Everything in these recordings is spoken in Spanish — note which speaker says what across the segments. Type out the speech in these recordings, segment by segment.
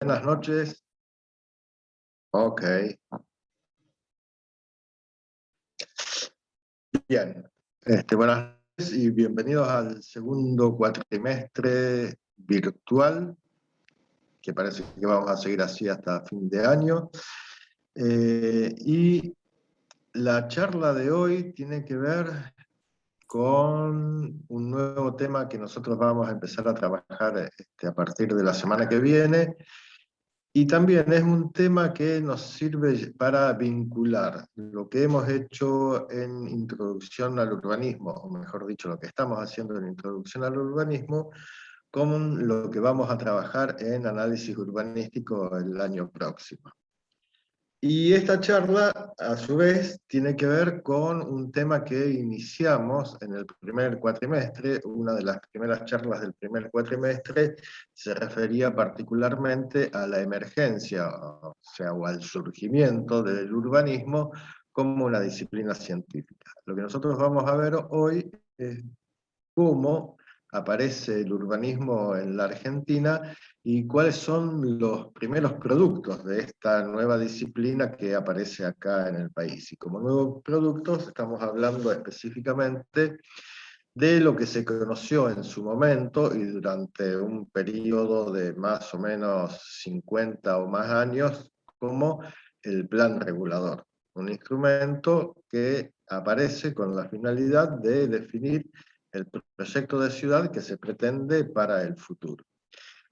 Speaker 1: Buenas noches. Ok. Bien. Buenas noches y bienvenidos al segundo cuatrimestre virtual, que parece que vamos a seguir así hasta fin de año. Y la charla de hoy tiene que ver con un nuevo tema que nosotros vamos a empezar a trabajar a partir de la semana que viene. Y también es un tema que nos sirve para vincular lo que hemos hecho en Introducción al Urbanismo, o mejor dicho, lo que estamos haciendo en Introducción al Urbanismo, con lo que vamos a trabajar en Análisis Urbanístico el año próximo. Y esta charla, a su vez, tiene que ver con un tema que iniciamos en el primer cuatrimestre. Una de las primeras charlas del primer cuatrimestre se refería particularmente a la emergencia, o sea, o al surgimiento del urbanismo como una disciplina científica. Lo que nosotros vamos a ver hoy es cómo aparece el urbanismo en la Argentina y cuáles son los primeros productos de esta nueva disciplina que aparece acá en el país. Y como nuevos productos estamos hablando específicamente de lo que se conoció en su momento y durante un periodo de más o menos 50 o más años como el plan regulador, un instrumento que aparece con la finalidad de definir el proyecto de ciudad que se pretende para el futuro.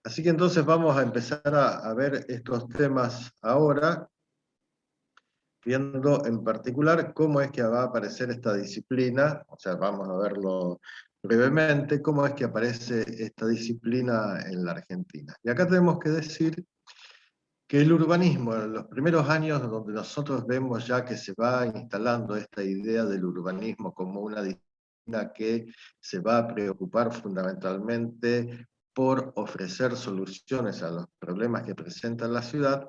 Speaker 1: Así que entonces vamos a empezar a ver estos temas ahora, viendo en particular cómo es que va a aparecer esta disciplina, o sea, vamos a verlo brevemente, cómo es que aparece esta disciplina en la Argentina. Y acá tenemos que decir que el urbanismo, en los primeros años donde nosotros vemos ya que se va instalando esta idea del urbanismo como una disciplina que se va a preocupar fundamentalmente por ofrecer soluciones a los problemas que presenta la ciudad,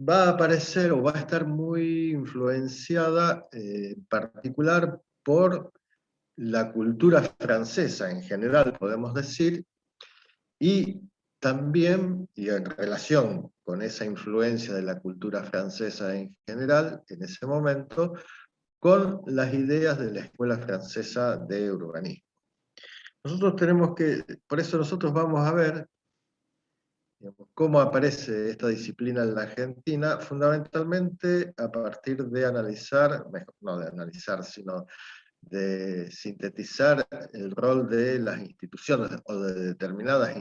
Speaker 1: va a aparecer o va a estar muy influenciada en particular por la cultura francesa en general, podemos decir, y también, y en relación con esa influencia de la cultura francesa en general, en ese momento, con las ideas de la Escuela Francesa de Urbanismo. Nosotros tenemos que, por eso nosotros vamos a ver, digamos, cómo aparece esta disciplina en la Argentina, fundamentalmente a partir de analizar, mejor, no de analizar, sino de sintetizar el rol de las instituciones o de determinadas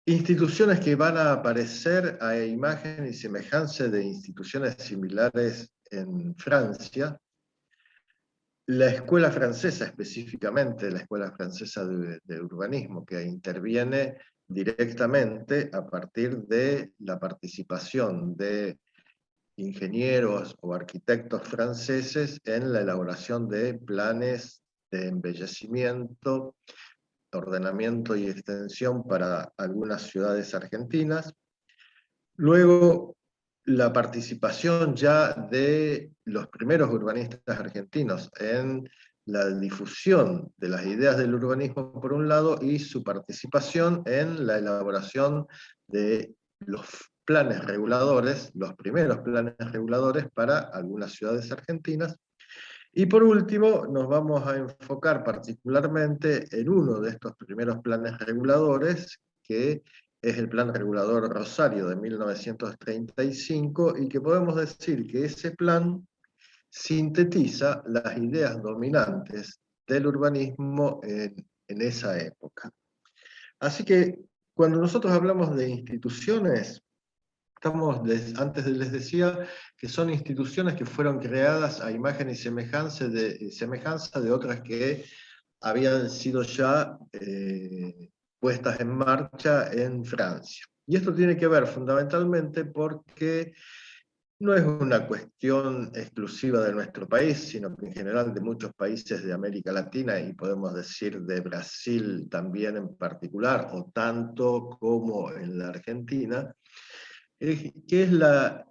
Speaker 1: instituciones que van a aparecer a imagen y semejanza de instituciones similares en Francia. La escuela francesa, específicamente la escuela francesa de urbanismo, que interviene directamente a partir de la participación de ingenieros o arquitectos franceses en la elaboración de planes de embellecimiento, ordenamiento y extensión para algunas ciudades argentinas. Luego, la participación ya de los primeros urbanistas argentinos en la difusión de las ideas del urbanismo por un lado y su participación en la elaboración de los planes reguladores, los primeros planes reguladores para algunas ciudades argentinas. Y por último, nos vamos a enfocar particularmente en uno de estos primeros planes reguladores, que es el Plan Regulador Rosario de 1935, y que podemos decir que ese plan sintetiza las ideas dominantes del urbanismo en esa época. Así que cuando nosotros hablamos de instituciones, antes les decía que son instituciones que fueron creadas a imagen y semejanza de otras que habían sido ya puestas en marcha en Francia. Y esto tiene que ver fundamentalmente porque no es una cuestión exclusiva de nuestro país, sino que en general de muchos países de América Latina, y podemos decir de Brasil también en particular, o tanto como en la Argentina, que es la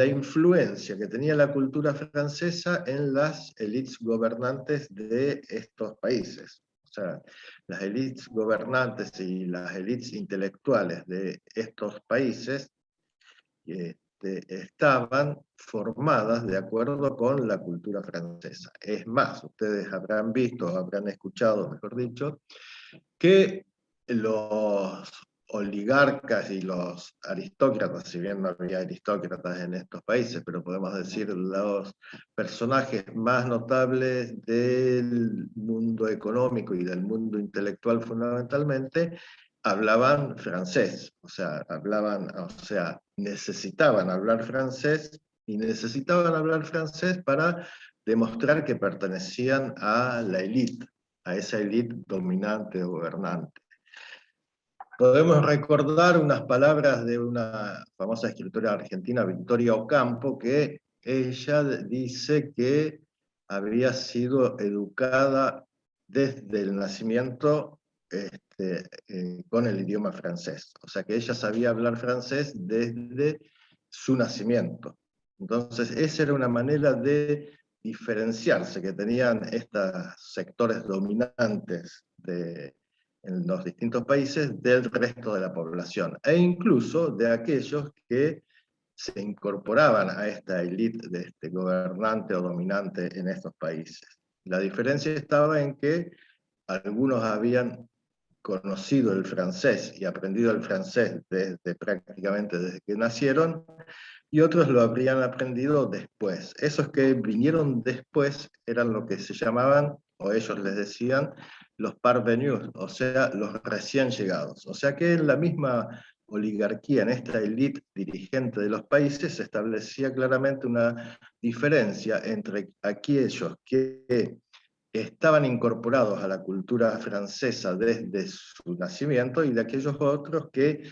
Speaker 1: influencia que tenía la cultura francesa en las élites gobernantes de estos países. O sea, las élites gobernantes y las élites intelectuales de estos países estaban formadas de acuerdo con la cultura francesa. Es más, ustedes habrán visto, habrán escuchado, mejor dicho, que los oligarcas y los aristócratas, si bien no había aristócratas en estos países, pero podemos decir los personajes más notables del mundo económico y del mundo intelectual fundamentalmente, hablaban francés, necesitaban hablar francés y necesitaban hablar francés para demostrar que pertenecían a la élite, a esa élite dominante o gobernante. Podemos recordar unas palabras de una famosa escritora argentina, Victoria Ocampo, que ella dice que había sido educada desde el nacimiento con el idioma francés. O sea que ella sabía hablar francés desde su nacimiento. Entonces esa era una manera de diferenciarse que tenían estos sectores dominantes en los distintos países del resto de la población, e incluso de aquellos que se incorporaban a esta élite de este gobernante o dominante en estos países. La diferencia estaba en que algunos habían conocido el francés y aprendido el francés prácticamente desde que nacieron, y otros lo habrían aprendido después. Esos que vinieron después eran lo que se llamaban, o ellos les decían, los parvenus, o sea, los recién llegados. O sea que en la misma oligarquía, en esta élite dirigente de los países, se establecía claramente una diferencia entre aquellos que estaban incorporados a la cultura francesa desde su nacimiento y de aquellos otros que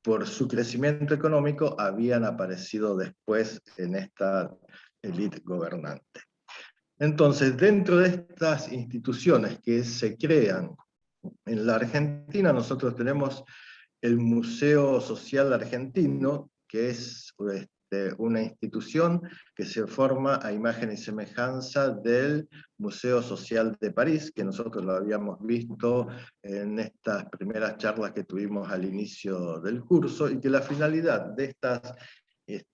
Speaker 1: por su crecimiento económico habían aparecido después en esta élite gobernante. Entonces, dentro de estas instituciones que se crean en la Argentina, nosotros tenemos el Museo Social Argentino, que es una institución que se forma a imagen y semejanza del Museo Social de París, que nosotros lo habíamos visto en estas primeras charlas que tuvimos al inicio del curso, y que la finalidad de esta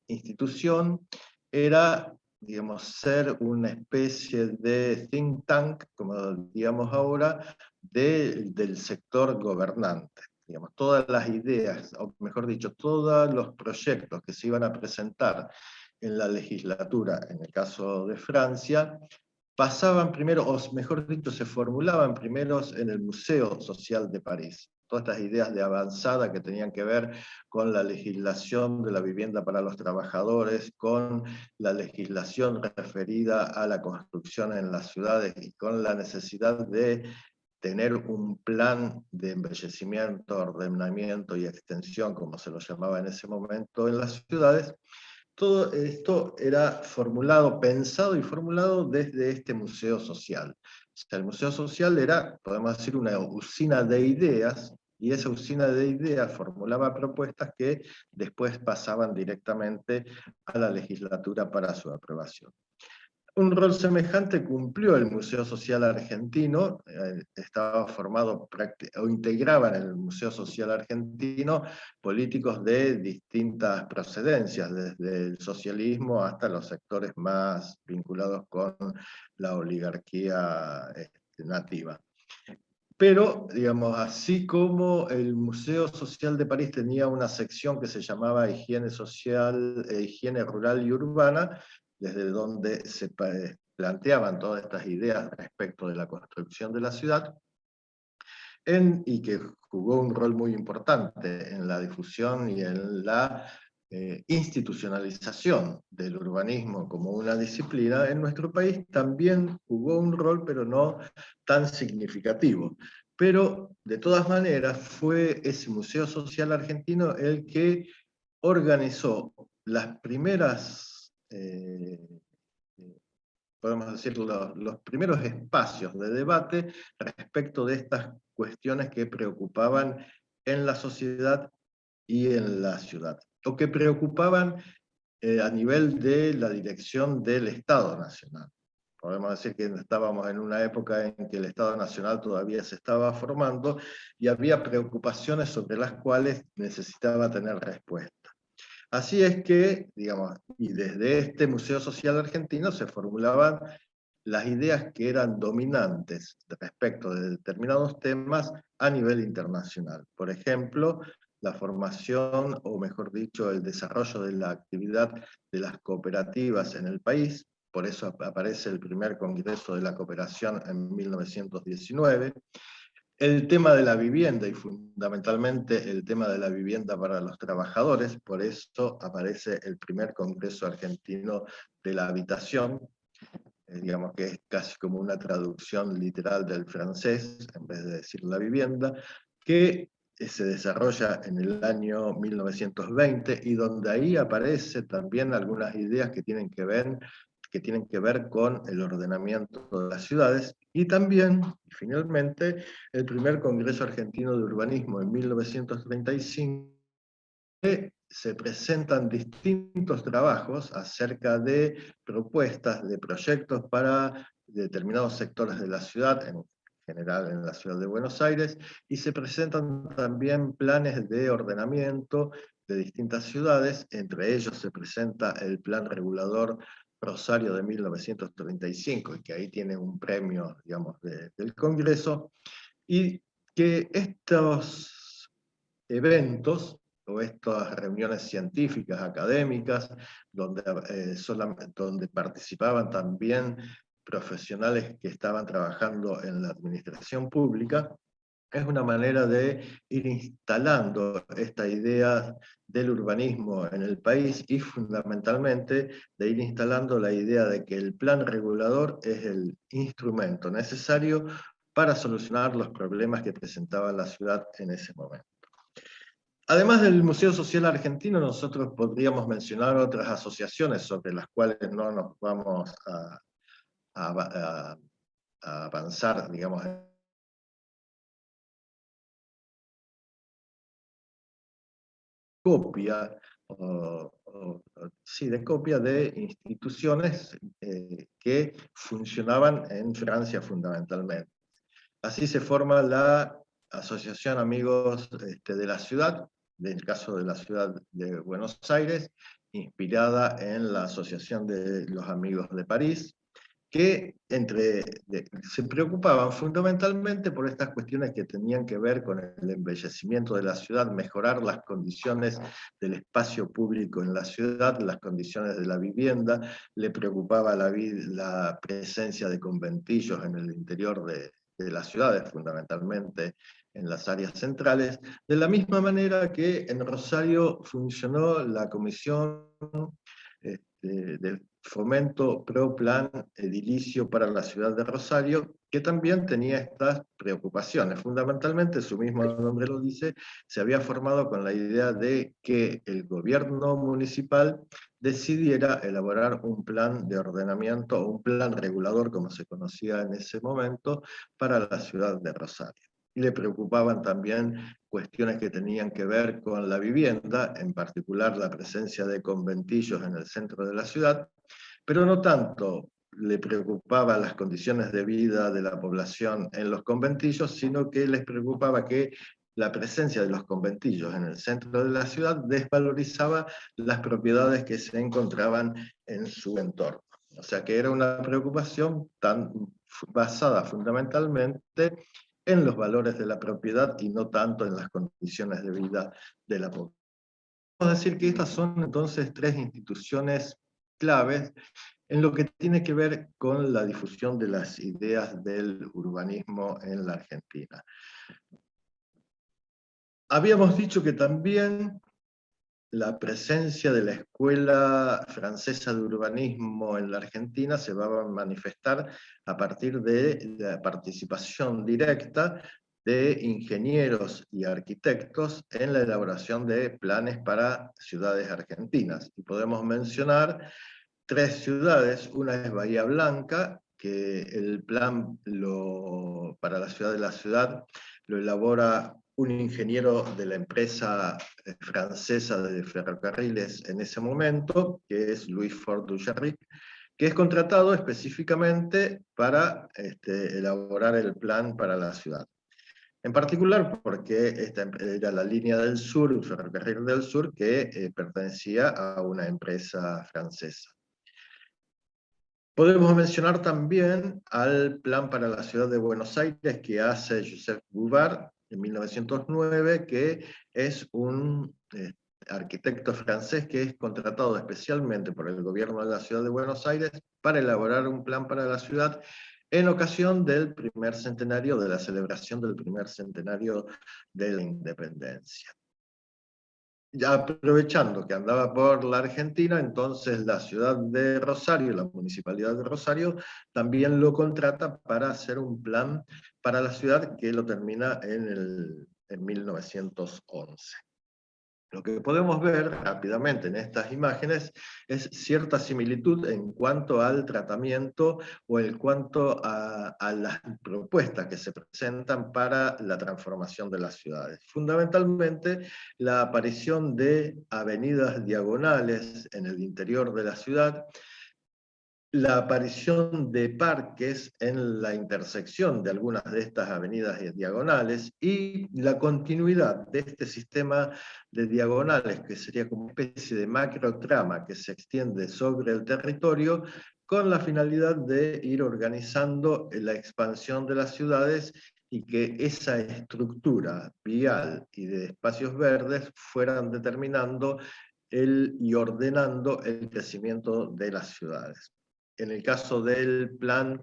Speaker 1: institución era, digamos, ser una especie de think tank, como digamos ahora, del sector gobernante. Digamos, todas las ideas, o mejor dicho, todos los proyectos que se iban a presentar en la legislatura, en el caso de Francia, pasaban primero, o mejor dicho, se formulaban primero en el Museo Social de París. Todas estas ideas de avanzada que tenían que ver con la legislación de la vivienda para los trabajadores, con la legislación referida a la construcción en las ciudades y con la necesidad de tener un plan de embellecimiento, ordenamiento y extensión, como se lo llamaba en ese momento en las ciudades. Todo esto era formulado, pensado y formulado desde este museo social. O sea, el museo social era, podemos decir, una usina de ideas, y esa usina de ideas formulaba propuestas que después pasaban directamente a la legislatura para su aprobación. Un rol semejante cumplió el Museo Social Argentino, estaba formado o integraban en el Museo Social Argentino políticos de distintas procedencias, desde el socialismo hasta los sectores más vinculados con la oligarquía nativa. Pero, digamos, así como el Museo Social de París tenía una sección que se llamaba Higiene Social, Higiene Rural y Urbana, desde donde se planteaban todas estas ideas respecto de la construcción de la ciudad, y que jugó un rol muy importante en la difusión y en la institucionalización del urbanismo como una disciplina, en nuestro país también jugó un rol, pero no tan significativo. Pero, de todas maneras, fue ese Museo Social Argentino el que organizó las primeras, podemos decir, los primeros espacios de debate respecto de estas cuestiones que preocupaban en la sociedad y en la ciudad, o que preocupaban a nivel de la dirección del Estado Nacional. podemos decir que estábamos en una época en que el Estado Nacional todavía se estaba formando y había preocupaciones sobre las cuales necesitaba tener respuesta. Así es que, digamos, y desde este Museo Social Argentino se formulaban las ideas que eran dominantes respecto de determinados temas a nivel internacional. Por ejemplo, la formación, o mejor dicho, el desarrollo de la actividad de las cooperativas en el país. Por eso aparece el primer Congreso de la Cooperación en 1919. El tema de la vivienda, y fundamentalmente el tema de la vivienda para los trabajadores, por eso aparece el primer Congreso Argentino de la Habitación, digamos que es casi como una traducción literal del francés, en vez de decir la vivienda, que se desarrolla en el año 1920 y donde ahí aparece también algunas ideas que tienen que ver con el ordenamiento de las ciudades, y también, finalmente, el primer Congreso Argentino de Urbanismo en 1935, se presentan distintos trabajos acerca de propuestas, de proyectos para determinados sectores de la ciudad, en general en la ciudad de Buenos Aires, y se presentan también planes de ordenamiento de distintas ciudades. Entre ellos se presenta el Plan Regulador Rosario de 1935, y que ahí tiene un premio, digamos, del Congreso, y que estos eventos o estas reuniones científicas, académicas, donde participaban también profesionales que estaban trabajando en la administración pública, es una manera de ir instalando esta idea del urbanismo en el país, y fundamentalmente de ir instalando la idea de que el plan regulador es el instrumento necesario para solucionar los problemas que presentaba la ciudad en ese momento. Además del Museo Social Argentino, nosotros podríamos mencionar otras asociaciones sobre las cuales no nos vamos a avanzar, digamos, copia, sí, de copia de instituciones que funcionaban en Francia fundamentalmente. Así se forma la Asociación Amigos de la Ciudad, del caso de la ciudad de Buenos Aires, inspirada en la Asociación de los Amigos de París, que se preocupaban fundamentalmente por estas cuestiones que tenían que ver con el embellecimiento de la ciudad, mejorar las condiciones del espacio público en la ciudad, las condiciones de la vivienda. Le preocupaba la presencia de conventillos en el interior de las ciudades, fundamentalmente en las áreas centrales, de la misma manera que en Rosario funcionó la Comisión del Fomento Pro Plan Edilicio para la ciudad de Rosario, que también tenía estas preocupaciones. Fundamentalmente, su mismo nombre lo dice, se había formado con la idea de que el gobierno municipal decidiera elaborar un plan de ordenamiento, o un plan regulador, como se conocía en ese momento, para la ciudad de Rosario. Y le preocupaban también cuestiones que tenían que ver con la vivienda, en particular la presencia de conventillos en el centro de la ciudad, pero no tanto le preocupaban las condiciones de vida de la población en los conventillos, sino que les preocupaba que la presencia de los conventillos en el centro de la ciudad desvalorizaba las propiedades que se encontraban en su entorno. O sea que era una preocupación basada fundamentalmente en los valores de la propiedad y no tanto en las condiciones de vida de la población. Podemos decir que estas son entonces tres instituciones claves en lo que tiene que ver con la difusión de las ideas del urbanismo en la Argentina. Habíamos dicho que también la presencia de la Escuela Francesa de Urbanismo en la Argentina se va a manifestar a partir de la participación directa de ingenieros y arquitectos en la elaboración de planes para ciudades argentinas. Y podemos mencionar tres ciudades. Una es Bahía Blanca, que el plan para la ciudad de la ciudad lo elabora un ingeniero de la empresa francesa de ferrocarriles en ese momento, que es Louis Fort Dujarric, que es contratado específicamente para elaborar el plan para la ciudad. En particular porque esta era la línea del sur, el ferrocarril del sur, que pertenecía a una empresa francesa. Podemos mencionar también al plan para la ciudad de Buenos Aires que hace Joseph Bouvard en 1909, que es un arquitecto francés que es contratado especialmente por el gobierno de la ciudad de Buenos Aires para elaborar un plan para la ciudad en ocasión del primer centenario, de la celebración del primer centenario de la independencia. Ya aprovechando que andaba por la Argentina, entonces la ciudad de Rosario, la municipalidad de Rosario, también lo contrata para hacer un plan para la ciudad que lo termina en 1911. Lo que podemos ver rápidamente en estas imágenes es cierta similitud en cuanto al tratamiento o en cuanto a las propuestas que se presentan para la transformación de las ciudades. Fundamentalmente, la aparición de avenidas diagonales en el interior de la ciudad, la aparición de parques en la intersección de algunas de estas avenidas diagonales y la continuidad de este sistema de diagonales, que sería como una especie de macrotrama que se extiende sobre el territorio, con la finalidad de ir organizando la expansión de las ciudades y que esa estructura vial y de espacios verdes fueran determinando y ordenando el crecimiento de las ciudades. En el caso del plan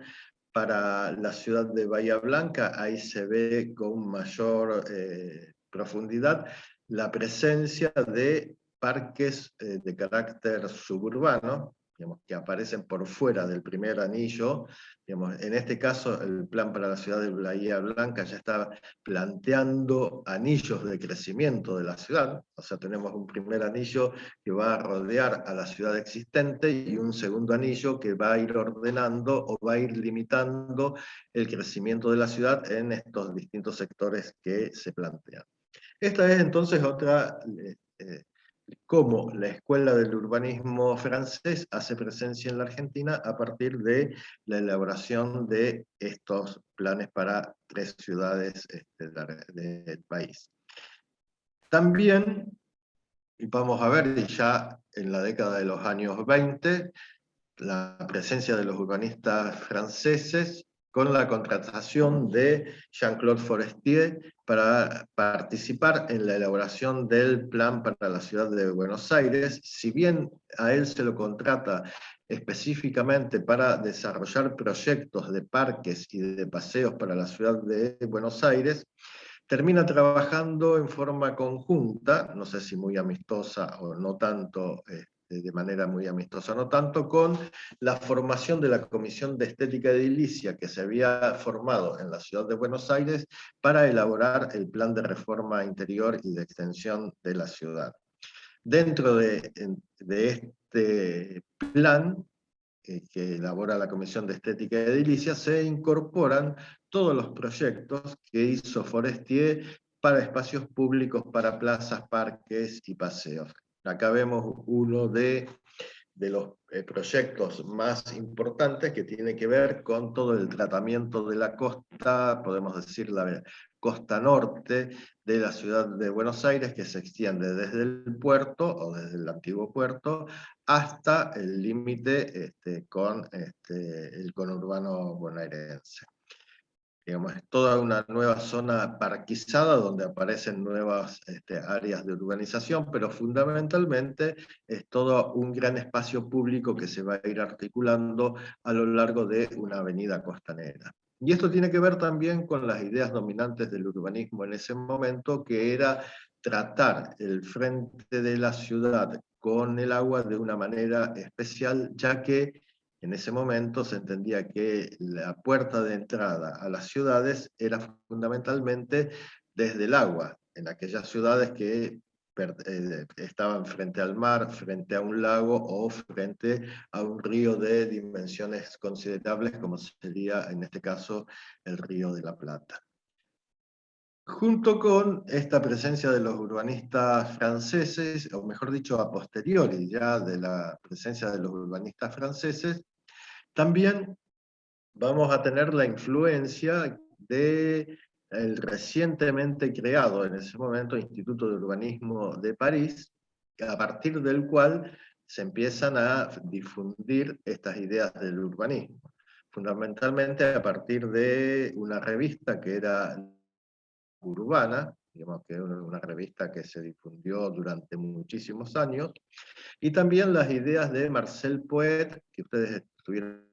Speaker 1: para la ciudad de Bahía Blanca, ahí se ve con mayor profundidad la presencia de parques de carácter suburbano, digamos, que aparecen por fuera del primer anillo. Digamos, en este caso, el plan para la ciudad de Bahía Blanca ya está planteando anillos de crecimiento de la ciudad, o sea, tenemos un primer anillo que va a rodear a la ciudad existente y un segundo anillo que va a ir ordenando o va a ir limitando el crecimiento de la ciudad en estos distintos sectores que se plantean. Esta es entonces otra, cómo la escuela del urbanismo francés hace presencia en la Argentina a partir de la elaboración de estos planes para 3 ciudades del país. También vamos a ver ya en la década de los años 20 la presencia de los urbanistas franceses con la contratación de Jean-Claude Forestier para participar en la elaboración del plan para la ciudad de Buenos Aires. Si bien a él se lo contrata específicamente para desarrollar proyectos de parques y de paseos para la ciudad de Buenos Aires, termina trabajando en forma conjunta, no sé si muy amistosa o no tanto, de manera muy amistosa, no tanto, con la formación de la Comisión de Estética Edilicia que se había formado en la ciudad de Buenos Aires para elaborar el plan de reforma interior y de extensión de la ciudad. Dentro de este plan, que elabora la Comisión de Estética y Edilicia, se incorporan todos los proyectos que hizo Forestier para espacios públicos, para plazas, parques y paseos. Acá vemos uno de los proyectos más importantes que tiene que ver con todo el tratamiento de la costa, podemos decir la costa norte de la ciudad de Buenos Aires, que se extiende desde el puerto o desde el antiguo puerto hasta el límite con el conurbano bonaerense. Digamos, es toda una nueva zona parquizada donde aparecen nuevas áreas de urbanización, pero fundamentalmente es todo un gran espacio público que se va a ir articulando a lo largo de una avenida costanera. Y esto tiene que ver también con las ideas dominantes del urbanismo en ese momento, que era tratar el frente de la ciudad con el agua de una manera especial, ya que en ese momento se entendía que la puerta de entrada a las ciudades era fundamentalmente desde el agua, en aquellas ciudades que estaban frente al mar, frente a un lago o frente a un río de dimensiones considerables, como sería en este caso el Río de la Plata. Junto con esta presencia de los urbanistas franceses, o mejor dicho, a posteriori ya de la presencia de los urbanistas franceses, También vamos a tener la influencia del recientemente creado en ese momento Instituto de Urbanismo de París, a partir del cual se empiezan a difundir estas ideas del urbanismo, fundamentalmente a partir de una revista que era Urbana, digamos que es una revista que se difundió durante muchísimos años, y también las ideas de Marcel Poet, que ustedes estuvieron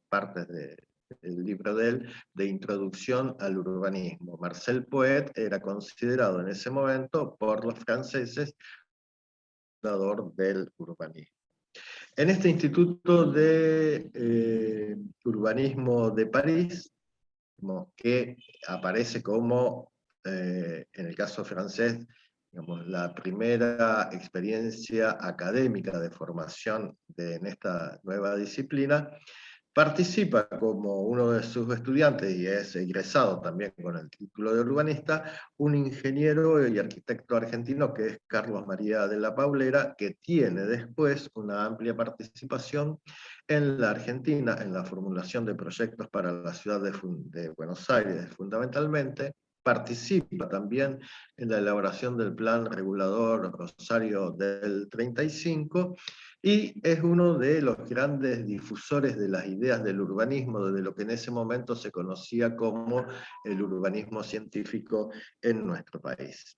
Speaker 1: partes del libro de él, de Introducción al Urbanismo. Marcel Poet era considerado en ese momento por los franceses fundador del urbanismo. En este Instituto de Urbanismo de París, que aparece como, en el caso francés, digamos, la primera experiencia académica de formación en esta nueva disciplina, participa como uno de sus estudiantes y es egresado también con el título de urbanista, un ingeniero y arquitecto argentino que es Carlos María de la Paulera, que tiene después una amplia participación en la Argentina, en la formulación de proyectos para la ciudad de Buenos Aires fundamentalmente. Participa también en la elaboración del Plan Regulador Rosario del 35, y es uno de los grandes difusores de las ideas del urbanismo, desde lo que en ese momento se conocía como el urbanismo científico en nuestro país.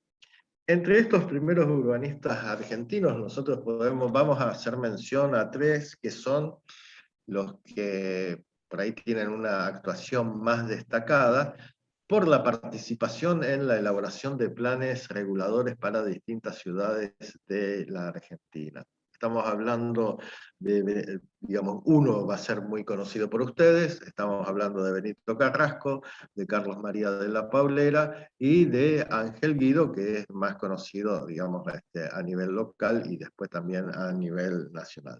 Speaker 1: Entre estos primeros urbanistas argentinos, nosotros vamos a hacer mención a tres que son los que por ahí tienen una actuación más destacada por la participación en la elaboración de planes reguladores para distintas ciudades de la Argentina. Estamos hablando digamos, uno va a ser muy conocido por ustedes, estamos hablando de Benito Carrasco, de Carlos María de la Paulera y de Ángel Guido, que es más conocido, digamos, a nivel local y después también a nivel nacional.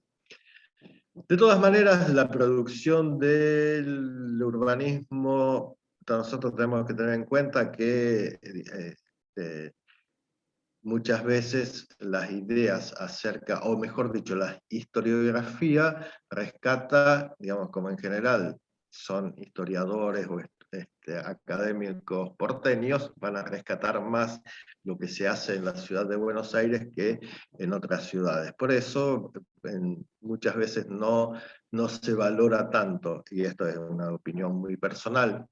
Speaker 1: De todas maneras, la producción del urbanismo, nosotros tenemos que tener en cuenta que muchas veces las ideas acerca, o mejor dicho, la historiografía rescata, digamos, como en general son historiadores o académicos porteños, van a rescatar más lo que se hace en la ciudad de Buenos Aires que en otras ciudades. Por eso, muchas veces no se valora tanto, y esto es una opinión muy personal,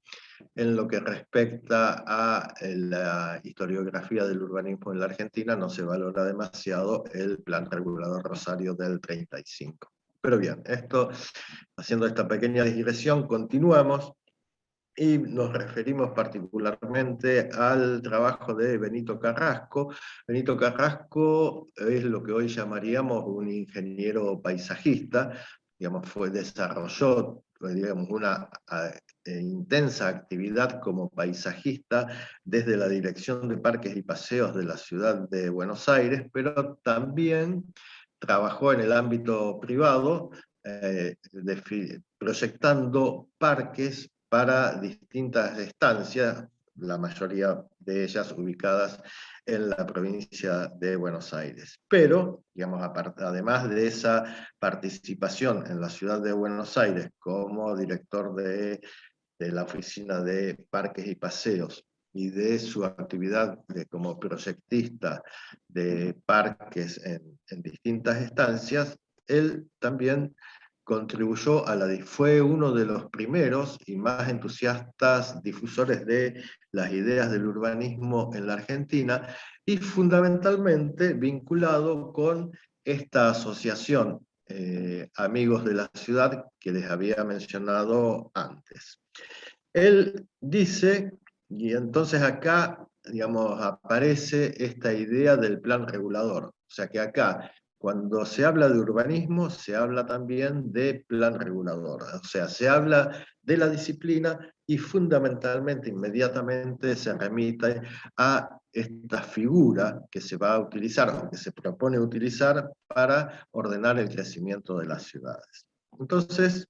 Speaker 1: en lo que respecta a la historiografía del urbanismo en la Argentina, no se valora demasiado el Plan Regulador Rosario del 35. Pero bien, haciendo esta pequeña digresión, continuamos y nos referimos particularmente al trabajo de Benito Carrasco. Benito Carrasco es lo que hoy llamaríamos un ingeniero paisajista, digamos, desarrolló, digamos, una intensa actividad como paisajista desde la Dirección de Parques y Paseos de la ciudad de Buenos Aires, pero también trabajó en el ámbito privado, proyectando parques para distintas estancias, la mayoría de ellas ubicadas en la provincia de Buenos Aires. Pero, digamos, además de esa participación en la ciudad de Buenos Aires como director de la Oficina de Parques y Paseos, y de su actividad como proyectista de parques en distintas estancias, él también contribuyó fue uno de los primeros y más entusiastas difusores de las ideas del urbanismo en la Argentina, y fundamentalmente vinculado con esta asociación Amigos de la Ciudad que les había mencionado antes. Él dice, y entonces acá, digamos, aparece esta idea del plan regulador. O sea que acá, cuando se habla de urbanismo, se habla también de plan regulador. O sea, se habla de la disciplina y fundamentalmente, inmediatamente, se remite a esta figura que se va a utilizar, o que se propone utilizar para ordenar el crecimiento de las ciudades. Entonces,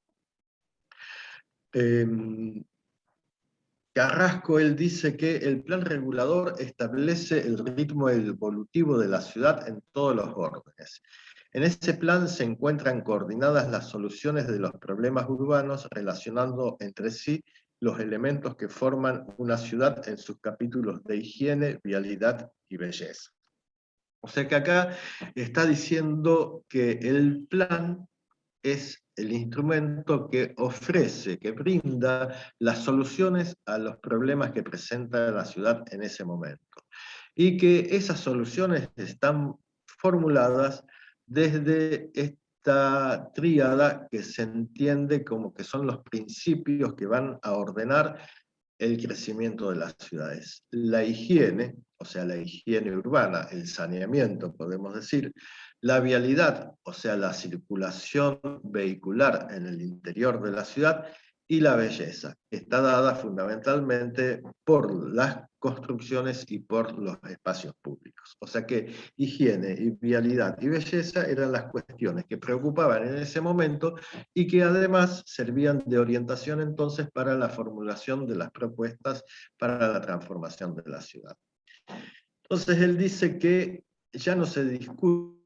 Speaker 1: Carrasco, él dice que el plan regulador establece el ritmo evolutivo de la ciudad en todos los órdenes. En ese plan se encuentran coordinadas las soluciones de los problemas urbanos, relacionando entre sí los elementos que forman una ciudad en sus capítulos de higiene, vialidad y belleza. O sea que acá está diciendo que el plan es el instrumento que ofrece, que brinda las soluciones a los problemas que presenta la ciudad en ese momento. Y que esas soluciones están formuladas desde esta tríada que se entiende como que son los principios que van a ordenar el crecimiento de las ciudades. La higiene, o sea, la higiene urbana, el saneamiento, podemos decir, la vialidad, o sea, la circulación vehicular en el interior de la ciudad, y la belleza. Está dada fundamentalmente por las construcciones y por los espacios públicos. O sea que higiene, y vialidad y belleza eran las cuestiones que preocupaban en ese momento y que además servían de orientación entonces para la formulación de las propuestas para la transformación de la ciudad. Entonces él dice que ya no se discute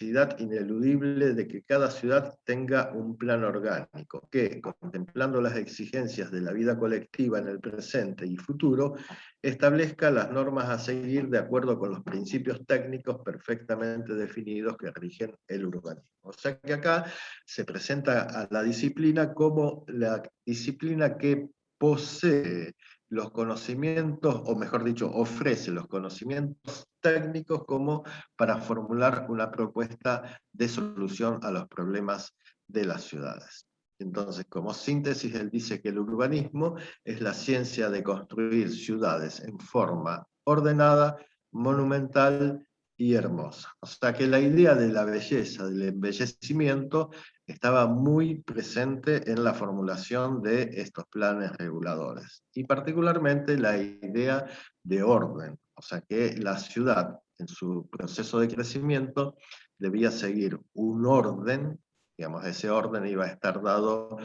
Speaker 1: la necesidad ineludible de que cada ciudad tenga un plan orgánico, que, contemplando las exigencias de la vida colectiva en el presente y futuro, establezca las normas a seguir de acuerdo con los principios técnicos perfectamente definidos que rigen el urbanismo. O sea que acá se presenta a la disciplina como la disciplina que posee los conocimientos, o mejor dicho, ofrece los conocimientos técnicos como para formular una propuesta de solución a los problemas de las ciudades. Entonces, como síntesis, él dice que el urbanismo es la ciencia de construir ciudades en forma ordenada, monumental y hermosa. O sea que la idea de la belleza, del embellecimiento, estaba muy presente en la formulación de estos planes reguladores. Y particularmente la idea de orden, o sea que la ciudad en su proceso de crecimiento debía seguir un orden, digamos, ese orden iba a estar dado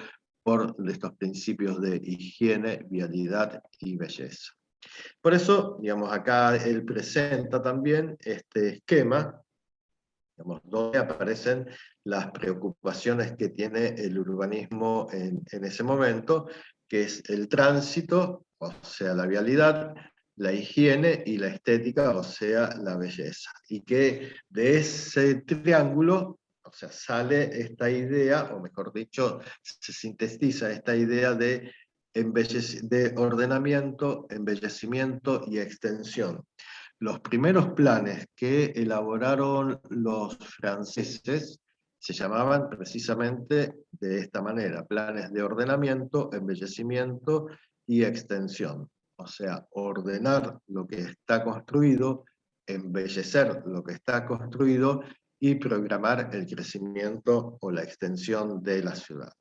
Speaker 1: por estos principios de higiene, vialidad y belleza. Por eso, digamos, acá él presenta también este esquema, digamos, donde aparecen las preocupaciones que tiene el urbanismo en ese momento, que es el tránsito, o sea, la vialidad, la higiene y la estética, o sea, la belleza. Y que de ese triángulo, o sea, sale esta idea, o mejor dicho, se sintetiza esta idea de ordenamiento, embellecimiento y extensión. Los primeros planes que elaboraron los franceses se llamaban precisamente de esta manera, planes de ordenamiento, embellecimiento y extensión. O sea, ordenar lo que está construido, embellecer lo que está construido y programar el crecimiento o la extensión de la ciudad.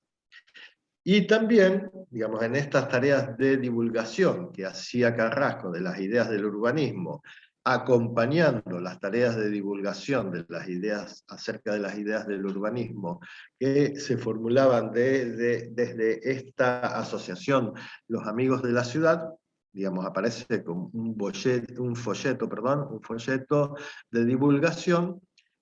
Speaker 1: Y también, digamos, en estas tareas de divulgación que hacía Carrasco de las ideas del urbanismo, acompañando las tareas de divulgación de las ideas acerca de las ideas del urbanismo que se formulaban desde esta asociación Los Amigos de la Ciudad, digamos, aparece como un folleto de divulgación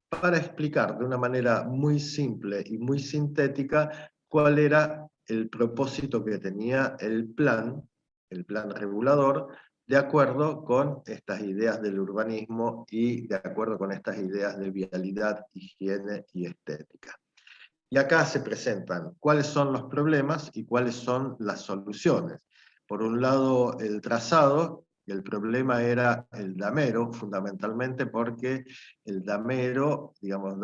Speaker 1: para explicar de una manera muy simple y muy sintética cuál era el propósito que tenía el plan regulador, de acuerdo con estas ideas del urbanismo y de acuerdo con estas ideas de vialidad, higiene y estética. Y acá se presentan cuáles son los problemas y cuáles son las soluciones. Por un lado, el trazado, el problema era el damero, fundamentalmente porque el damero, digamos,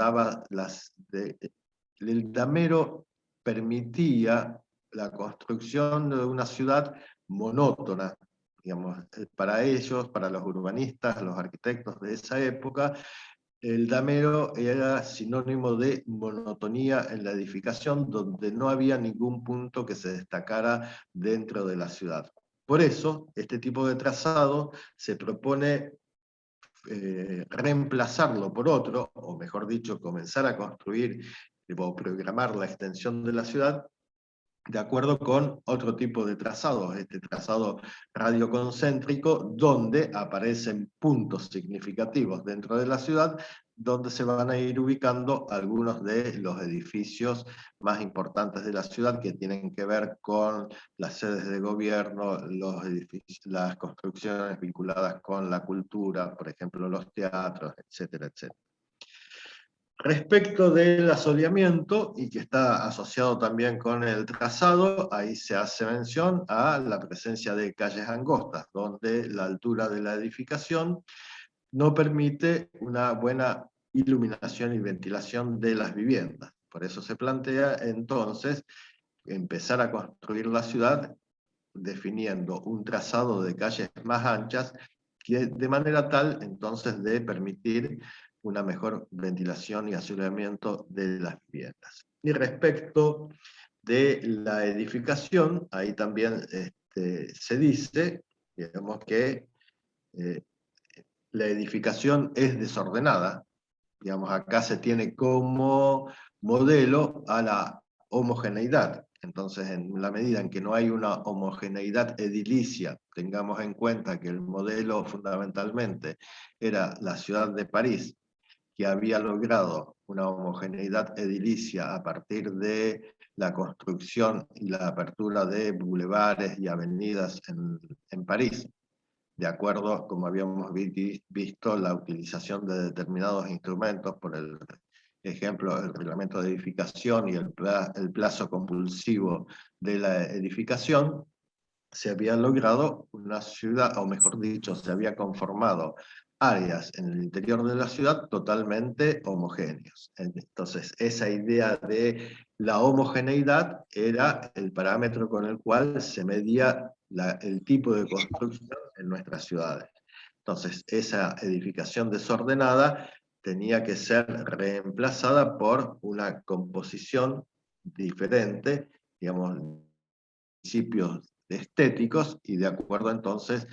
Speaker 1: el damero permitía la construcción de una ciudad monótona, digamos, para ellos, para los urbanistas, los arquitectos de esa época, el damero era sinónimo de monotonía en la edificación, donde no había ningún punto que se destacara dentro de la ciudad. Por eso, este tipo de trazado se propone reemplazarlo por otro, o mejor dicho, comenzar a construir o programar la extensión de la ciudad de acuerdo con otro tipo de trazados, este trazado radioconcéntrico, donde aparecen puntos significativos dentro de la ciudad, donde se van a ir ubicando algunos de los edificios más importantes de la ciudad, que tienen que ver con las sedes de gobierno, los edificios, las construcciones vinculadas con la cultura, por ejemplo, los teatros, etcétera, etcétera. Respecto del asoleamiento, y que está asociado también con el trazado, ahí se hace mención a la presencia de calles angostas, donde la altura de la edificación no permite una buena iluminación y ventilación de las viviendas. Por eso se plantea entonces empezar a construir la ciudad definiendo un trazado de calles más anchas, que de manera tal entonces de permitir una mejor ventilación y asoleamiento de las viviendas. Y respecto de la edificación, ahí también se dice, digamos, que eh, la edificación es desordenada. Digamos, acá se tiene como modelo a la homogeneidad. Entonces, en la medida en que no hay una homogeneidad edilicia, tengamos en cuenta que el modelo fundamentalmente era la ciudad de París, que había logrado una homogeneidad edilicia a partir de la construcción y la apertura de bulevares y avenidas en París, de acuerdo, como habíamos visto, la utilización de determinados instrumentos, por el ejemplo, el reglamento de edificación y el plazo compulsivo de la edificación, se había logrado una ciudad, o mejor dicho, se había conformado áreas en el interior de la ciudad totalmente homogéneas. Entonces, esa idea de la homogeneidad era el parámetro con el cual se medía el tipo de construcción en nuestras ciudades. Entonces, esa edificación desordenada tenía que ser reemplazada por una composición diferente, digamos, principios estéticos, y de acuerdo entonces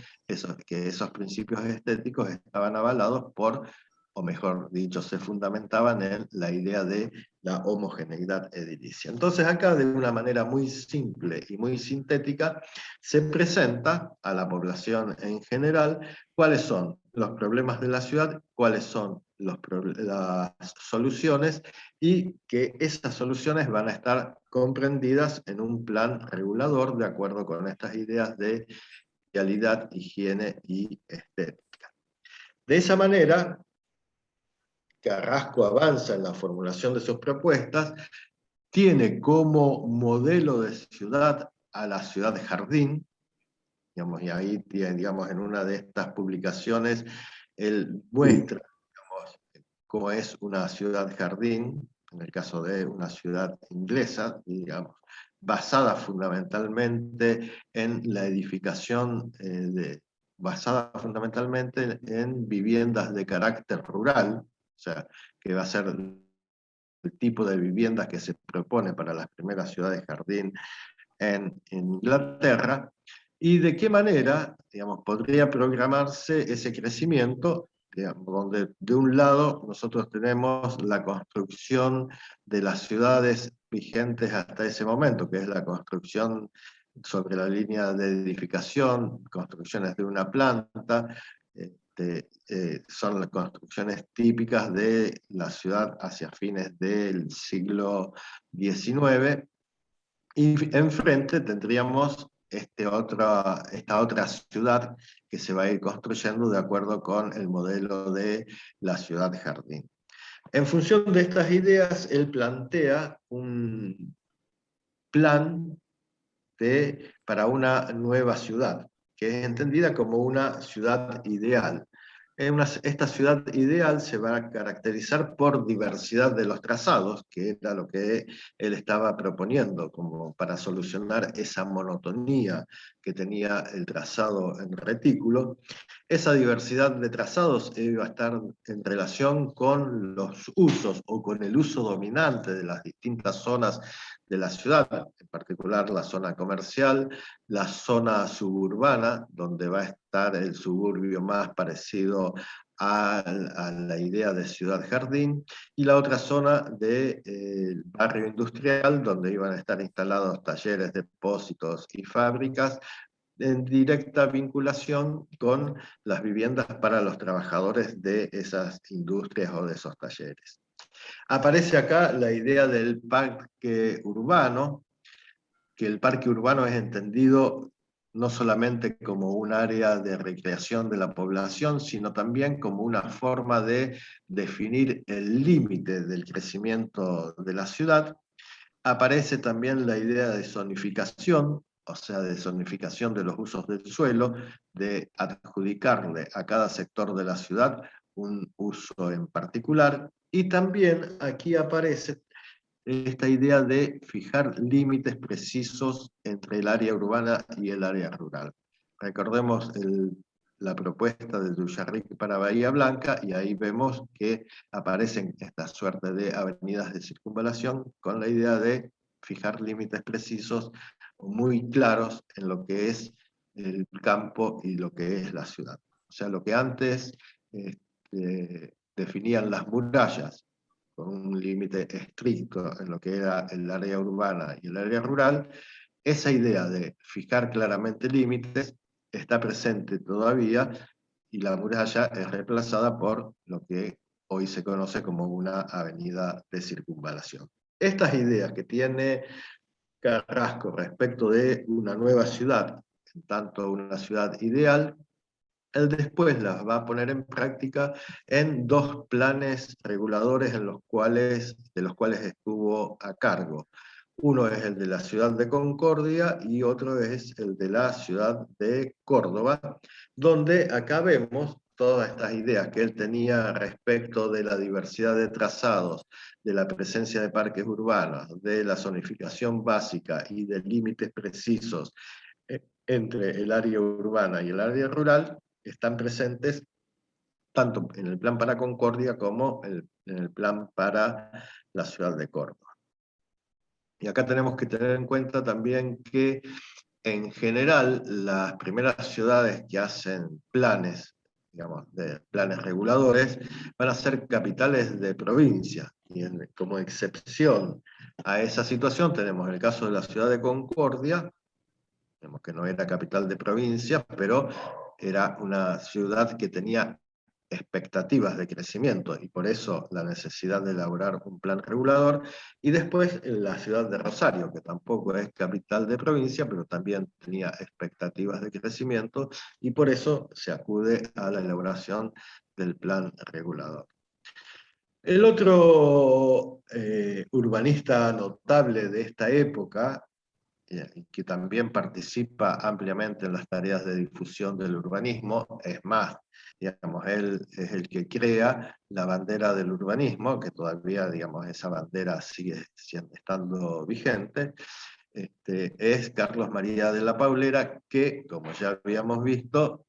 Speaker 1: que esos principios estéticos estaban avalados por, o mejor dicho, se fundamentaban en la idea de la homogeneidad edilicia. Entonces acá, de una manera muy simple y muy sintética, se presenta a la población en general cuáles son los problemas de la ciudad, cuáles son las soluciones, y que esas soluciones van a estar comprendidas en un plan regulador de acuerdo con estas ideas de calidad, higiene y estética. De esa manera, Carrasco avanza en la formulación de sus propuestas, tiene como modelo de ciudad a la ciudad de jardín, digamos, y ahí, digamos, en una de estas publicaciones, él muestra, digamos, cómo es una ciudad jardín, en el caso de una ciudad inglesa, digamos, basada fundamentalmente en la edificación, basada fundamentalmente en viviendas de carácter rural, o sea, que va a ser el tipo de viviendas que se propone para las primeras ciudades jardín en Inglaterra, y de qué manera, digamos, podría programarse ese crecimiento, digamos, donde de un lado nosotros tenemos la construcción de las ciudades vigentes hasta ese momento, que es la construcción sobre la línea de edificación, construcciones de una planta, son las construcciones típicas de la ciudad hacia fines del siglo XIX, y enfrente tendríamos esta otra ciudad que se va a ir construyendo de acuerdo con el modelo de la ciudad jardín. En función de estas ideas, él plantea un plan para una nueva ciudad, que es entendida como una ciudad ideal. Esta ciudad ideal se va a caracterizar por diversidad de los trazados, que era lo que él estaba proponiendo, como para solucionar esa monotonía que tenía el trazado en retículo. Esa diversidad de trazados iba a estar en relación con los usos o con el uso dominante de las distintas zonas de la ciudad, en particular la zona comercial, la zona suburbana, donde va a estar el suburbio más parecido a la idea de ciudad-jardín, y la otra zona del barrio industrial, donde iban a estar instalados talleres, depósitos y fábricas, en directa vinculación con las viviendas para los trabajadores de esas industrias o de esos talleres. Aparece acá la idea del parque urbano, que el parque urbano es entendido no solamente como un área de recreación de la población, sino también como una forma de definir el límite del crecimiento de la ciudad. Aparece también la idea de zonificación, o sea, de zonificación de los usos del suelo, de adjudicarle a cada sector de la ciudad un uso en particular, y también aquí aparece esta idea de fijar límites precisos entre el área urbana y el área rural. Recordemos la propuesta de Duyarric para Bahía Blanca, y ahí vemos que aparecen esta suerte de avenidas de circunvalación con la idea de fijar límites precisos muy claros en lo que es el campo y lo que es la ciudad. O sea, lo que antes definían las murallas con un límite estricto en lo que era el área urbana y el área rural, esa idea de fijar claramente límites está presente todavía, y la muralla es reemplazada por lo que hoy se conoce como una avenida de circunvalación. Estas ideas que tiene Carrasco respecto de una nueva ciudad, en tanto una ciudad ideal, él después las va a poner en práctica en dos planes reguladores de los cuales estuvo a cargo. Uno es el de la ciudad de Concordia y otro es el de la ciudad de Córdoba, donde acá vemos todas estas ideas que él tenía respecto de la diversidad de trazados, de la presencia de parques urbanos, de la zonificación básica y de límites precisos entre el área urbana y el área rural, están presentes tanto en el plan para Concordia como en el plan para la ciudad de Córdoba. Y acá tenemos que tener en cuenta también que en general las primeras ciudades que hacen planes, digamos, de planes reguladores, van a ser capitales de provincia. Y como excepción a esa situación tenemos el caso de la ciudad de Concordia, que no era capital de provincia, pero era una ciudad que tenía expectativas de crecimiento, y por eso la necesidad de elaborar un plan regulador. Y después la ciudad de Rosario, que tampoco es capital de provincia, pero también tenía expectativas de crecimiento, y por eso se acude a la elaboración del plan regulador. El otro urbanista notable de esta época, que también participa ampliamente en las tareas de difusión del urbanismo, es más, digamos, él es el que crea la bandera del urbanismo, que todavía, digamos, esa bandera sigue estando vigente, es Carlos María de la Paulera, que, como ya habíamos visto,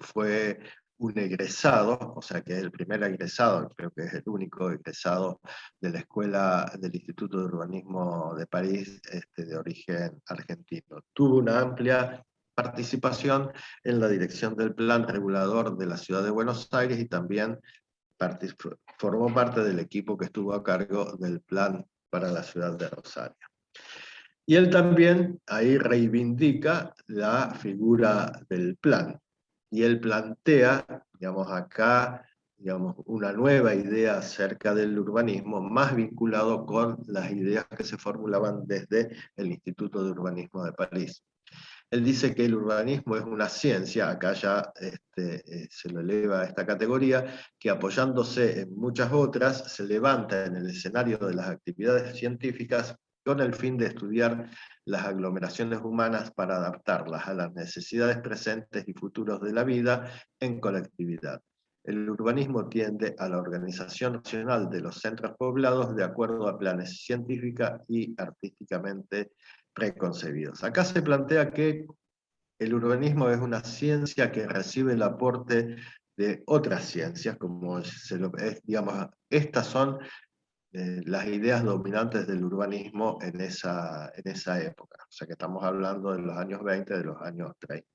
Speaker 1: fue un egresado, o sea que es el primer egresado, creo que es el único egresado de la Escuela del Instituto de Urbanismo de París, de origen argentino. Tuvo una amplia participación en la dirección del plan regulador de la ciudad de Buenos Aires, y también formó parte del equipo que estuvo a cargo del plan para la ciudad de Rosario. Y él también ahí reivindica la figura del plan. Y él plantea, digamos, acá, digamos, una nueva idea acerca del urbanismo, más vinculado con las ideas que se formulaban desde el Instituto de Urbanismo de París. Él dice que el urbanismo es una ciencia, acá ya se lo eleva a esta categoría, que apoyándose en muchas otras, se levanta en el escenario de las actividades científicas con el fin de estudiar las aglomeraciones humanas para adaptarlas a las necesidades presentes y futuras de la vida en colectividad. El urbanismo tiende a la organización nacional de los centros poblados de acuerdo a planes científica y artísticamente preconcebidos. Acá se plantea que el urbanismo es una ciencia que recibe el aporte de otras ciencias, como digamos, estas son las ideas dominantes del urbanismo en esa época. O sea que estamos hablando de los años 20, de los años 30.